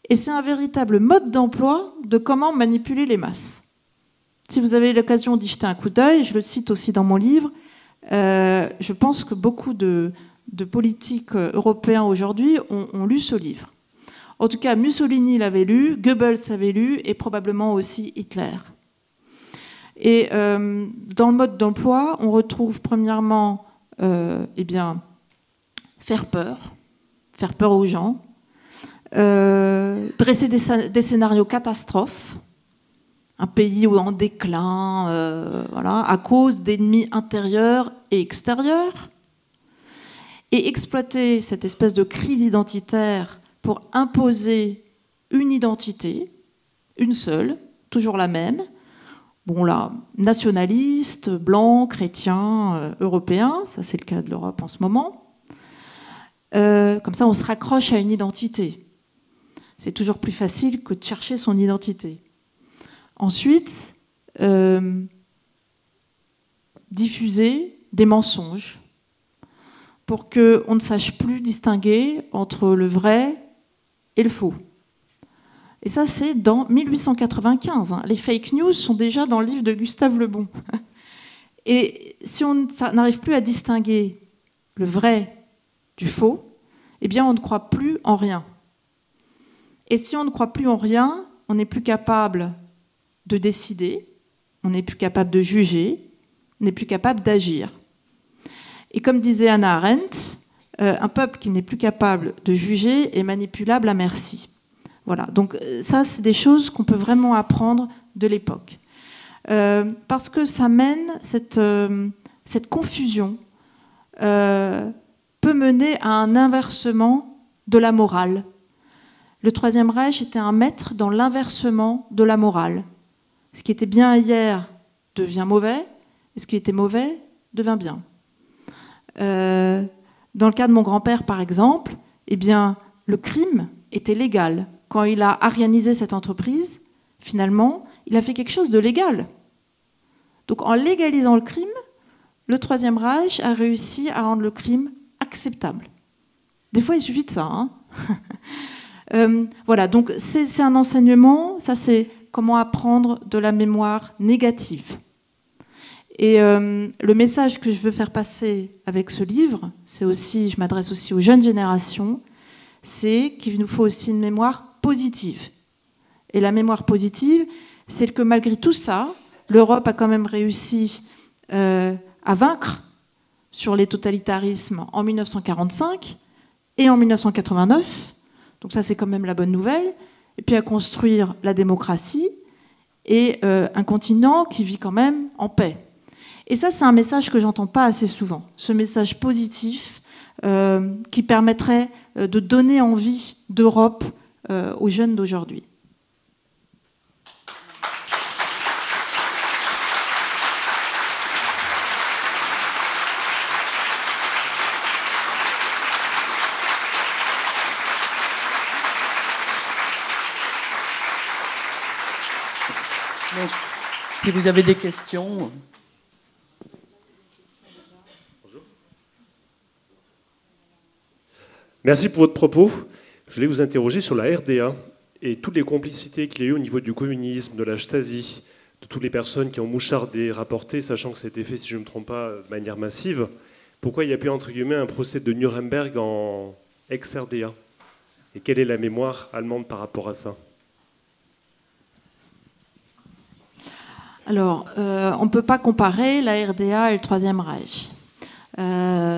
et c'est un véritable mode d'emploi de comment manipuler les masses. Si vous avez l'occasion d'y jeter un coup d'œil, je le cite aussi dans mon livre, je pense que beaucoup de politiques européens aujourd'hui ont lu ce livre. En tout cas, Mussolini l'avait lu, Goebbels l'avait lu, et probablement aussi Hitler. Et dans le mode d'emploi, on retrouve premièrement faire peur aux gens, dresser des scénarios catastrophes, un pays en déclin, voilà, à cause d'ennemis intérieurs et extérieurs, et exploiter cette espèce de crise identitaire pour imposer une identité, une seule, toujours la même, bon là, nationaliste, blanc, chrétien, européen, ça c'est le cas de l'Europe en ce moment. Comme ça, on se raccroche à une identité. C'est toujours plus facile que de chercher son identité. Ensuite, diffuser des mensonges pour qu'on ne sache plus distinguer entre le vrai et le faux. Et ça, c'est dans 1895. Les fake news sont déjà dans le livre de Gustave Le Bon. Et si on n'arrive plus à distinguer le vrai du faux, eh bien, on ne croit plus en rien. Et si on ne croit plus en rien, on n'est plus capable de décider, on n'est plus capable de juger, on n'est plus capable d'agir. Et comme disait Hannah Arendt, un peuple qui n'est plus capable de juger est manipulable à merci. Voilà, donc ça, c'est des choses qu'on peut vraiment apprendre de l'époque. Parce que ça mène, cette confusion peut mener à un inversement de la morale. Le Troisième Reich était un maître dans l'inversement de la morale. Ce qui était bien hier devient mauvais, et ce qui était mauvais devient bien. Dans le cas de mon grand-père, par exemple, eh bien, le crime était légal. Quand il a arianisé cette entreprise, finalement, il a fait quelque chose de légal. Donc, en légalisant le crime, le Troisième Reich a réussi à rendre le crime acceptable. Des fois, il suffit de ça. Voilà, donc c'est un enseignement, ça c'est comment apprendre de la mémoire négative. Et le message que je veux faire passer avec ce livre, c'est aussi, je m'adresse aussi aux jeunes générations, c'est qu'il nous faut aussi une mémoire positive. Et la mémoire positive, c'est que malgré tout ça, l'Europe a quand même réussi à vaincre sur les totalitarismes en 1945 et en 1989. Donc ça, c'est quand même la bonne nouvelle. Et puis à construire la démocratie et un continent qui vit quand même en paix. Et ça, c'est un message que j'entends pas assez souvent. Ce message positif qui permettrait de donner envie d'Europe aux jeunes d'aujourd'hui.
Donc, si vous avez des questions...
Bonjour. Merci pour votre propos. Je voulais vous interroger sur la RDA et toutes les complicités qu'il y a eu au niveau du communisme, de la Stasi, toutes les personnes qui ont mouchardé, rapporté, sachant que c'était fait, si je ne me trompe pas, de manière massive, pourquoi il y a eu, entre guillemets, un procès de Nuremberg en ex-RDA? Et quelle est la mémoire allemande par rapport à ça?
Alors, on ne peut pas comparer la RDA et le Troisième Reich.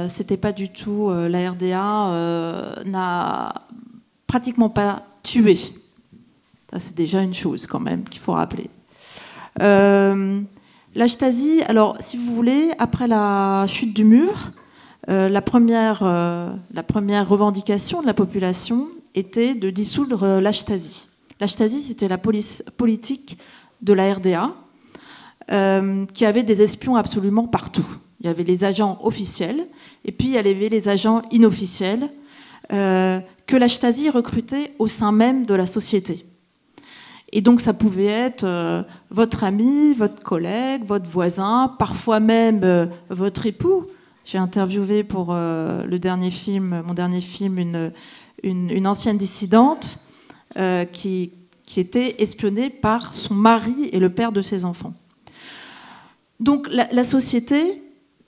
C'était pas du tout... la RDA n'a pratiquement pas tué. Ça, c'est déjà une chose, quand même, qu'il faut rappeler. La Stasi, alors, si vous voulez, après la chute du mur, la première revendication de la population était de dissoudre la Stasi. La Stasi, c'était la police politique de la RDA, qui avait des espions absolument partout. Il y avait les agents officiels, et puis il y avait les agents inofficiels, que la Stasi recrutait au sein même de la société. Et donc ça pouvait être votre ami, votre collègue, votre voisin, parfois même votre époux. J'ai interviewé pour mon dernier film, une ancienne dissidente qui était espionnée par son mari et le père de ses enfants. Donc la société,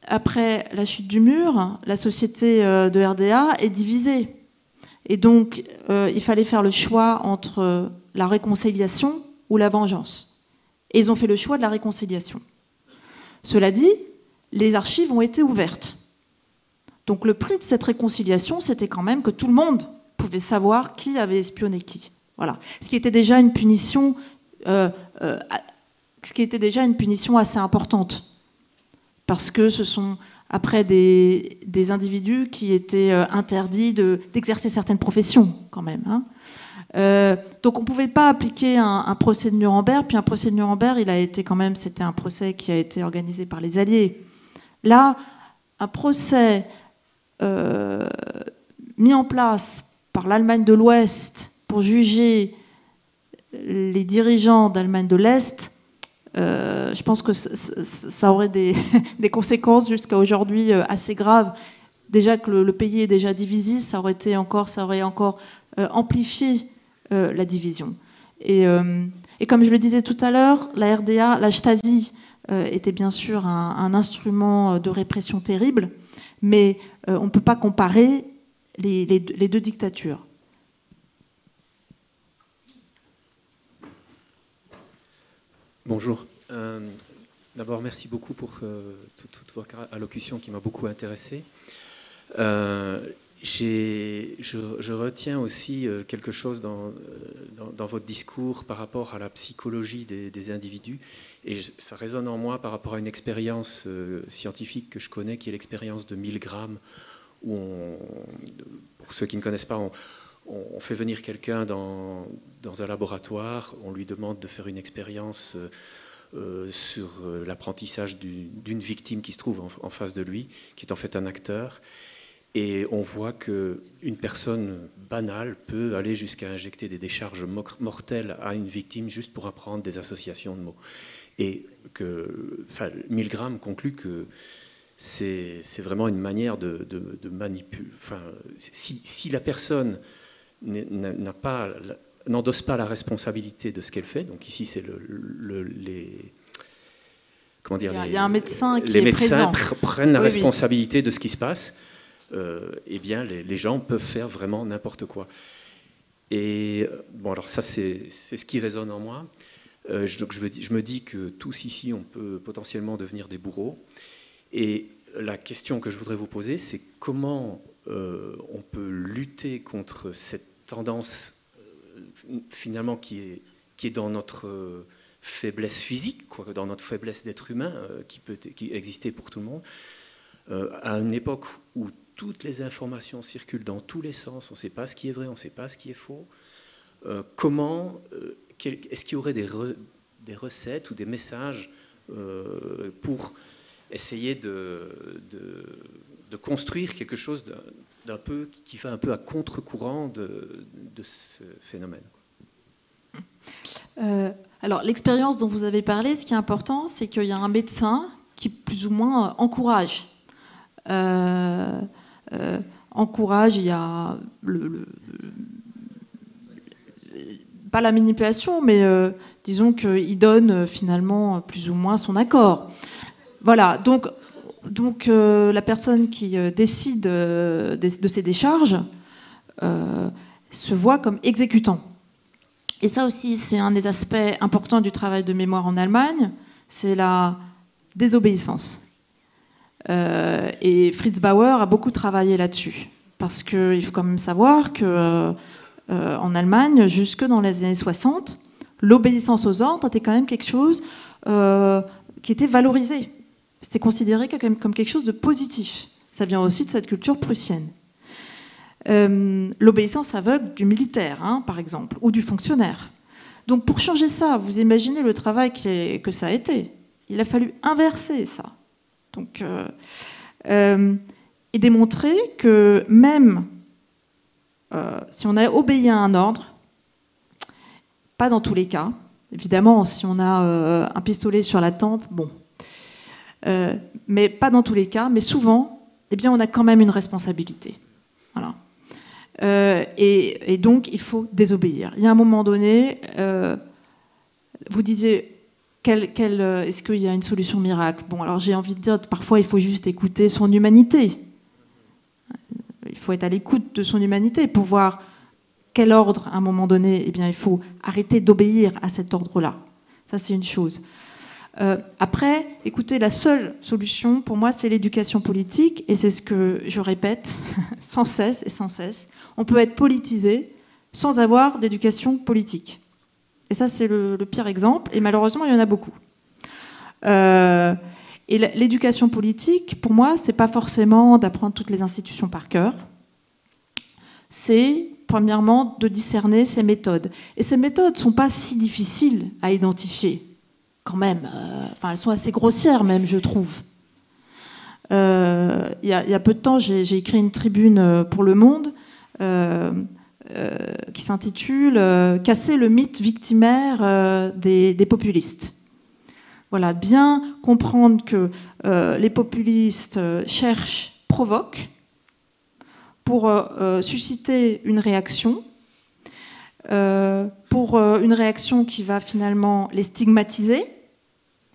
après la chute du mur, la société de RDA est divisée. Et donc il fallait faire le choix entre la réconciliation ou la vengeance. Et ils ont fait le choix de la réconciliation. Cela dit, les archives ont été ouvertes. Donc le prix de cette réconciliation, c'était quand même que tout le monde pouvait savoir qui avait espionné qui. Voilà. Ce qui était déjà une punition, assez importante. Parce que ce sont après des individus qui étaient interdits d'exercer certaines professions, quand même. Hein. Donc on ne pouvait pas appliquer un procès de Nuremberg, puis un procès de Nuremberg, c'était un procès qui a été organisé par les Alliés. Là, un procès mis en place par l'Allemagne de l'Ouest pour juger les dirigeants d'Allemagne de l'Est, je pense que ça aurait des conséquences jusqu'à aujourd'hui assez graves. Déjà que le pays est déjà divisé, ça aurait encore amplifié la division. Et comme je le disais tout à l'heure, la RDA, la Stasi, était bien sûr un instrument de répression terrible, mais on ne peut pas comparer les deux dictatures.
Bonjour. D'abord, merci beaucoup pour toute votre allocution qui m'a beaucoup intéressé. Je retiens aussi quelque chose dans votre discours par rapport à la psychologie des individus, et ça résonne en moi par rapport à une expérience scientifique que je connais, qui est l'expérience de Milgram, où pour ceux qui ne connaissent pas, on fait venir quelqu'un dans un laboratoire, on lui demande de faire une expérience sur l'apprentissage d'une victime qui se trouve en face de lui, qui est en fait un acteur. Et on voit qu'une personne banale peut aller jusqu'à injecter des décharges mortelles à une victime juste pour apprendre des associations de mots. Et Milgram conclut que c'est vraiment une manière de manipuler. Si la personne n'endosse pas la responsabilité de ce qu'elle fait, donc ici c'est comment dire,
il y a un médecin qui
les
est
médecins
présent.
prennent la responsabilité de ce qui se passe. Eh bien, les gens peuvent faire vraiment n'importe quoi. Et bon, alors ça, c'est ce qui résonne en moi. Je me dis que tous ici, on peut potentiellement devenir des bourreaux. Et la question que je voudrais vous poser, c'est comment on peut lutter contre cette tendance, finalement, qui est dans notre faiblesse physique, quoi, dans notre faiblesse d'être humain, qui existait pour tout le monde, à une époque où toutes les informations circulent dans tous les sens, on ne sait pas ce qui est vrai, on ne sait pas ce qui est faux. Est-ce qu'il y aurait des recettes ou des messages pour essayer de construire quelque chose qui va un peu à contre-courant de ce phénomène, quoi.
Alors, l'expérience dont vous avez parlé, ce qui est important, c'est qu'il y a un médecin qui plus ou moins encourage. Il y a pas la manipulation, mais disons qu'il donne finalement plus ou moins son accord. Voilà, donc la personne qui décide de ces décharges se voit comme exécutant. Et ça aussi, c'est un des aspects importants du travail de mémoire en Allemagne, c'est la désobéissance. Et Fritz Bauer a beaucoup travaillé là-dessus, parce qu'il faut quand même savoir que en Allemagne, jusque dans les années 60, l'obéissance aux ordres était quand même quelque chose qui était valorisé. C'était considéré comme quelque chose de positif. Ça vient aussi de cette culture prussienne. L'obéissance aveugle du militaire, hein, par exemple, ou du fonctionnaire. Donc pour changer ça, vous imaginez le travail que ça a été. Il a fallu inverser ça. Donc, et démontrer que même si on a obéi à un ordre, pas dans tous les cas, évidemment, si on a un pistolet sur la tempe, bon, mais pas dans tous les cas, mais souvent, eh bien, on a quand même une responsabilité. Voilà. Et donc, il faut désobéir. Il y a un moment donné, vous disiez, est-ce qu'il y a une solution miracle? Bon, alors j'ai envie de dire, parfois, il faut juste écouter son humanité. Il faut être à l'écoute de son humanité pour voir quel ordre, à un moment donné, eh bien, il faut arrêter d'obéir à cet ordre-là. Ça, c'est une chose. Après, écoutez, la seule solution, pour moi, c'est l'éducation politique, et c'est ce que je répète sans cesse et sans cesse. On peut être politisé sans avoir d'éducation politique. Et ça, c'est le pire exemple, et malheureusement, il y en a beaucoup. Et l'éducation politique, pour moi, c'est pas forcément d'apprendre toutes les institutions par cœur. C'est, premièrement, de discerner ces méthodes. Et ces méthodes sont pas si difficiles à identifier, quand même. Elles sont assez grossières, même, je trouve. Il y a peu de temps, j'ai écrit une tribune pour Le Monde qui s'intitule « Casser le mythe victimaire des populistes ». Voilà, bien comprendre que les populistes cherchent, provoquent, pour susciter une réaction, pour une réaction qui va finalement les stigmatiser,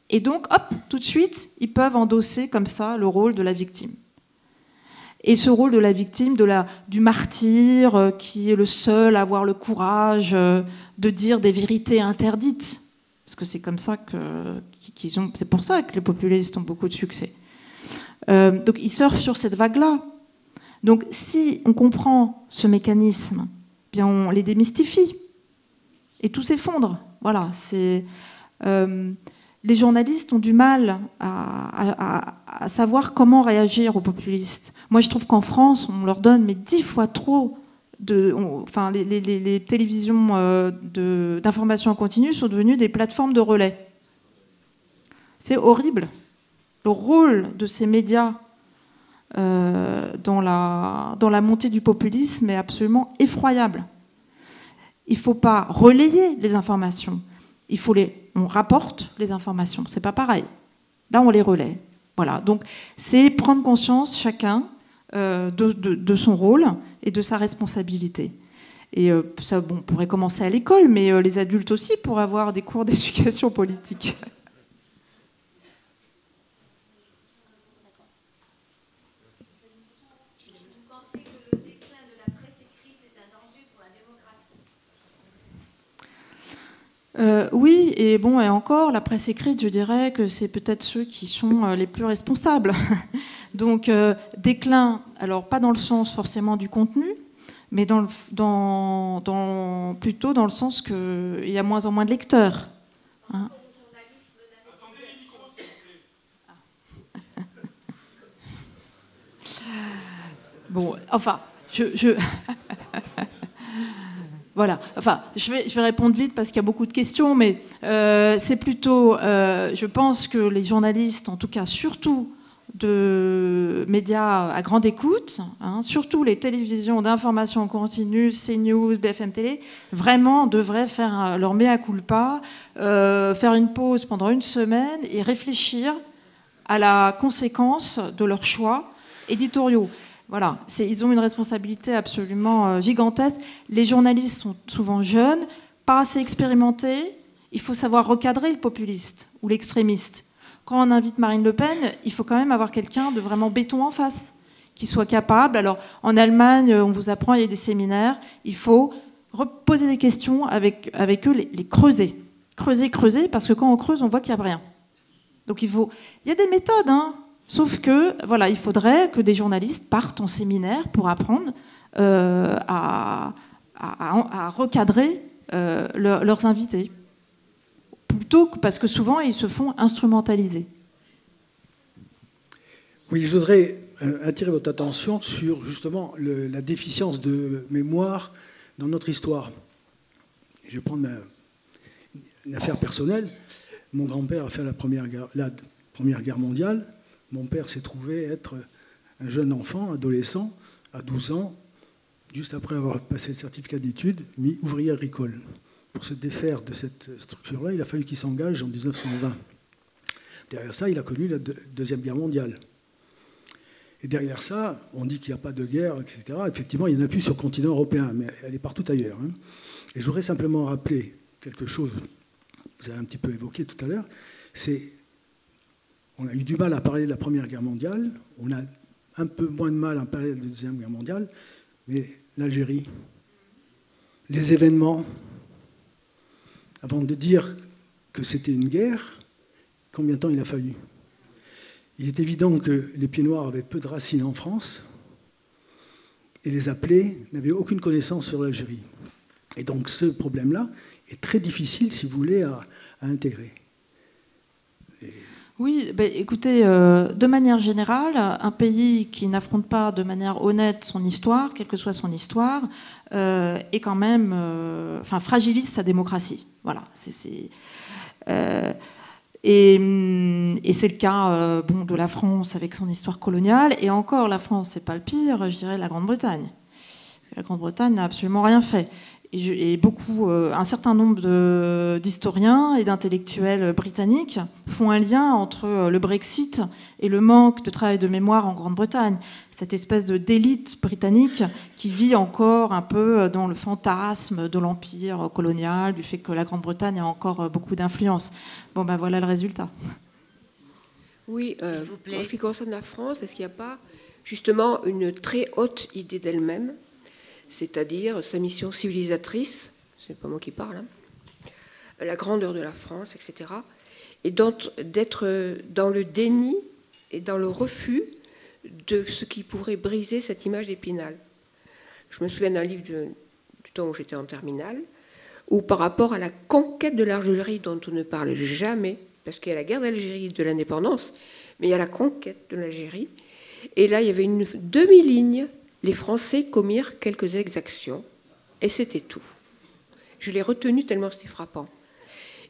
et donc, hop, tout de suite, ils peuvent endosser comme ça le rôle de la victime. Et ce rôle de la victime, du martyr, qui est le seul à avoir le courage de dire des vérités interdites, parce que c'est comme ça c'est pour ça que les populistes ont beaucoup de succès. Donc ils surfent sur cette vague-là. Donc si on comprend ce mécanisme, bien on les démystifie et tout s'effondre. Voilà, les journalistes ont du mal à savoir comment réagir aux populistes. Moi, je trouve qu'en France, on leur donne 10 fois trop les télévisions d'information en continu sont devenues des plateformes de relais. C'est horrible. Le rôle de ces médias dans la montée du populisme est absolument effroyable. Il ne faut pas relayer les informations. On rapporte les informations. C'est pas pareil. Là, on les relaie. Voilà. Donc, c'est prendre conscience chacun de son rôle et de sa responsabilité. Et ça, on pourrait commencer à l'école, mais les adultes aussi pourraient avoir des cours d'éducation politique.
Vous pensez que le déclin de la presse écrite est un danger pour la démocratie?
Oui, et encore, la presse écrite, je dirais que c'est peut-être ceux qui sont les plus responsables. Donc, déclin, alors pas dans le sens forcément du contenu, mais plutôt dans le sens qu'il y a moins en moins de lecteurs. Hein. Bon, enfin, voilà. Enfin, je vais répondre vite parce qu'il y a beaucoup de questions, mais c'est plutôt, je pense que les journalistes, en tout cas surtout de médias à grande écoute, hein, surtout les télévisions d'information en continu, CNews, BFM Télé, vraiment devraient faire leur mea culpa, faire une pause pendant une semaine et réfléchir à la conséquence de leurs choix éditoriaux. Voilà, ils ont une responsabilité absolument gigantesque. Les journalistes sont souvent jeunes, pas assez expérimentés, Il faut savoir recadrer le populiste ou l'extrémiste. Quand on invite Marine Le Pen, il faut quand même avoir quelqu'un de vraiment béton en face, qui soit capable. Alors, en Allemagne, on vous apprend, il y a des séminaires, il faut poser des questions avec eux, les creuser. Creuser, parce que quand on creuse, on voit qu'il n'y a rien. Donc, il y a des méthodes, hein, sauf que, voilà, il faudrait que des journalistes partent en séminaire pour apprendre à recadrer leurs invités. Plutôt que, parce que souvent, ils se font instrumentaliser.
Oui, je voudrais attirer votre attention sur justement la déficience de mémoire dans notre histoire. Je vais prendre une affaire personnelle. Mon grand-père a fait la Première Guerre mondiale. Mon père s'est trouvé être un jeune enfant, adolescent, à 12 ans, juste après avoir passé le certificat d'études, mis ouvrier agricole. Pour se défaire de cette structure-là, il a fallu qu'il s'engage en 1920. Derrière ça, il a connu la Deuxième Guerre mondiale. Et derrière ça, on dit qu'il n'y a pas de guerre, etc. Effectivement, il n'y en a plus sur le continent européen, mais elle est partout ailleurs. Hein. Et je voudrais simplement rappeler quelque chose, vous avez un petit peu évoqué tout à l'heure, c'est on a eu du mal à parler de la Première Guerre mondiale, on a un peu moins de mal à parler de la Deuxième Guerre mondiale, mais l'Algérie, les événements, avant de dire que c'était une guerre, combien de temps il a fallu ? Il est évident que les Pieds Noirs avaient peu de racines en France et les appelés n'avaient aucune connaissance sur l'Algérie. Et donc ce problème-là est très difficile, si vous voulez, à intégrer.
Oui, écoutez, de manière générale, un pays qui n'affronte pas de manière honnête son histoire, quelle que soit son histoire, est quand même, fragilise sa démocratie. Voilà. Et c'est le cas de la France avec son histoire coloniale. Et encore, la France, c'est pas le pire, je dirais la Grande-Bretagne. Parce que la Grande-Bretagne n'a absolument rien fait. Et un certain nombre d'historiens et d'intellectuels britanniques font un lien entre le Brexit et le manque de travail de mémoire en Grande-Bretagne. Cette espèce d'élite britannique qui vit encore un peu dans le fantasme de l'empire colonial, du fait que la Grande-Bretagne a encore beaucoup d'influence. Bon, ben voilà le résultat.
Oui, en ce qui concerne la France, est-ce qu'il n'y a pas justement une très haute idée d'elle-même, c'est-à-dire sa mission civilisatrice, c'est pas moi qui parle, hein, la grandeur de la France, etc., et d'être dans le déni et dans le refus de ce qui pourrait briser cette image d'Épinal. Je me souviens d'un livre du temps où j'étais en terminale, où par rapport à la conquête de l'Algérie, dont on ne parle jamais, parce qu'il y a la guerre d'Algérie de l'indépendance, mais il y a la conquête de l'Algérie, et là il y avait une demi-ligne. Les Français commirent quelques exactions, et c'était tout. Je l'ai retenu tellement c'était frappant.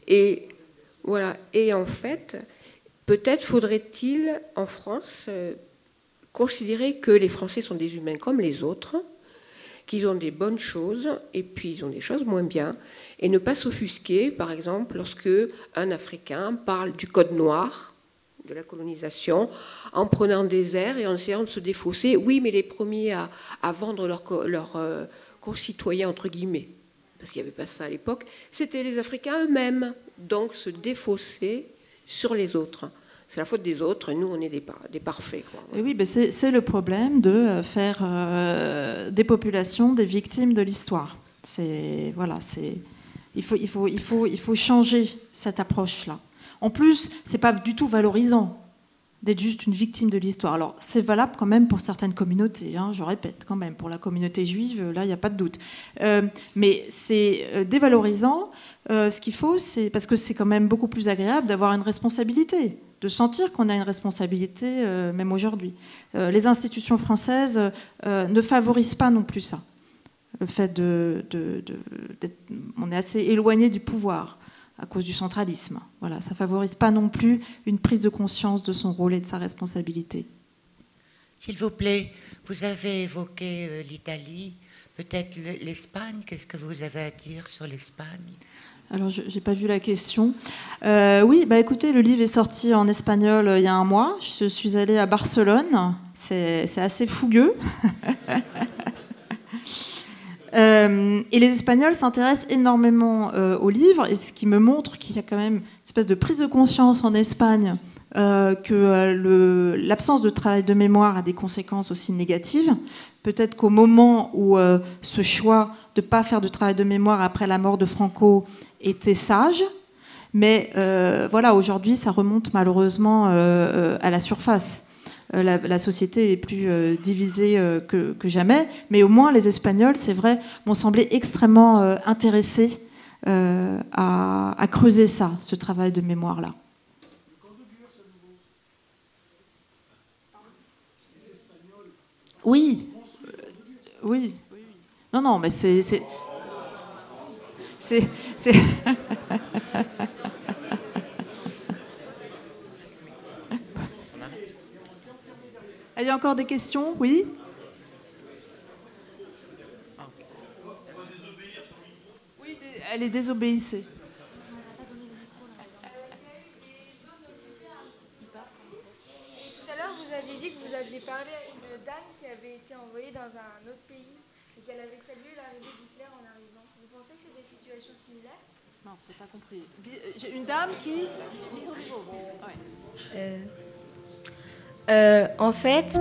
Et voilà. Et en fait, peut-être faudrait-il, en France, considérer que les Français sont des humains comme les autres, qu'ils ont des bonnes choses, et puis ils ont des choses moins bien, et ne pas s'offusquer, par exemple, lorsque un Africain parle du Code noir, de la colonisation, en prenant des airs et en essayant de se défausser. Oui, mais les premiers à vendre leurs concitoyens, entre guillemets, parce qu'il n'y avait pas ça à l'époque, c'était les Africains eux-mêmes, donc se défausser sur les autres. C'est la faute des autres, et nous, on est des parfaits. Quoi.
Et oui, c'est le problème de faire des populations des victimes de l'histoire. Il faut changer cette approche-là. En plus, c'est pas du tout valorisant d'être juste une victime de l'histoire. Alors, c'est valable quand même pour certaines communautés, hein, je répète quand même. Pour la communauté juive, là, il n'y a pas de doute. Mais c'est dévalorisant. Ce qu'il faut, c'est parce que c'est quand même beaucoup plus agréable d'avoir une responsabilité, de sentir qu'on a une responsabilité, même aujourd'hui. Les institutions françaises ne favorisent pas non plus ça. Le fait on est assez éloigné du pouvoir à cause du centralisme. Voilà, ça ne favorise pas non plus une prise de conscience de son rôle et de sa responsabilité.
S'il vous plaît, vous avez évoqué l'Italie, peut-être l'Espagne. Qu'est-ce que vous avez à dire sur l'Espagne ?
Alors, je n'ai pas vu la question. Oui, écoutez, le livre est sorti en espagnol il y a un mois. Je suis allée à Barcelone. C'est assez fougueux. Et les Espagnols s'intéressent énormément aux livres, et ce qui me montre qu'il y a quand même une espèce de prise de conscience en Espagne que l'absence de travail de mémoire a des conséquences aussi négatives. Peut-être qu'au moment où ce choix de ne pas faire de travail de mémoire après la mort de Franco était sage, mais voilà, aujourd'hui, ça remonte malheureusement à la surface. La société est plus divisée que jamais, mais au moins les Espagnols, c'est vrai, m'ont semblé extrêmement intéressés à creuser ça, ce travail de mémoire-là. Oui, oui. Non, non, mais c'est Il y a encore des questions? Oui? Oui, elle est désobéissée.
Tout à l'heure, vous aviez dit que vous aviez parlé à une dame qui avait été envoyée dans un autre pays et qu'elle avait salué l'arrivée d'Hitler en arrivant. Vous pensez que c'est des situations similaires?
Non, c'est pas compris. J'ai une dame qui...
En fait...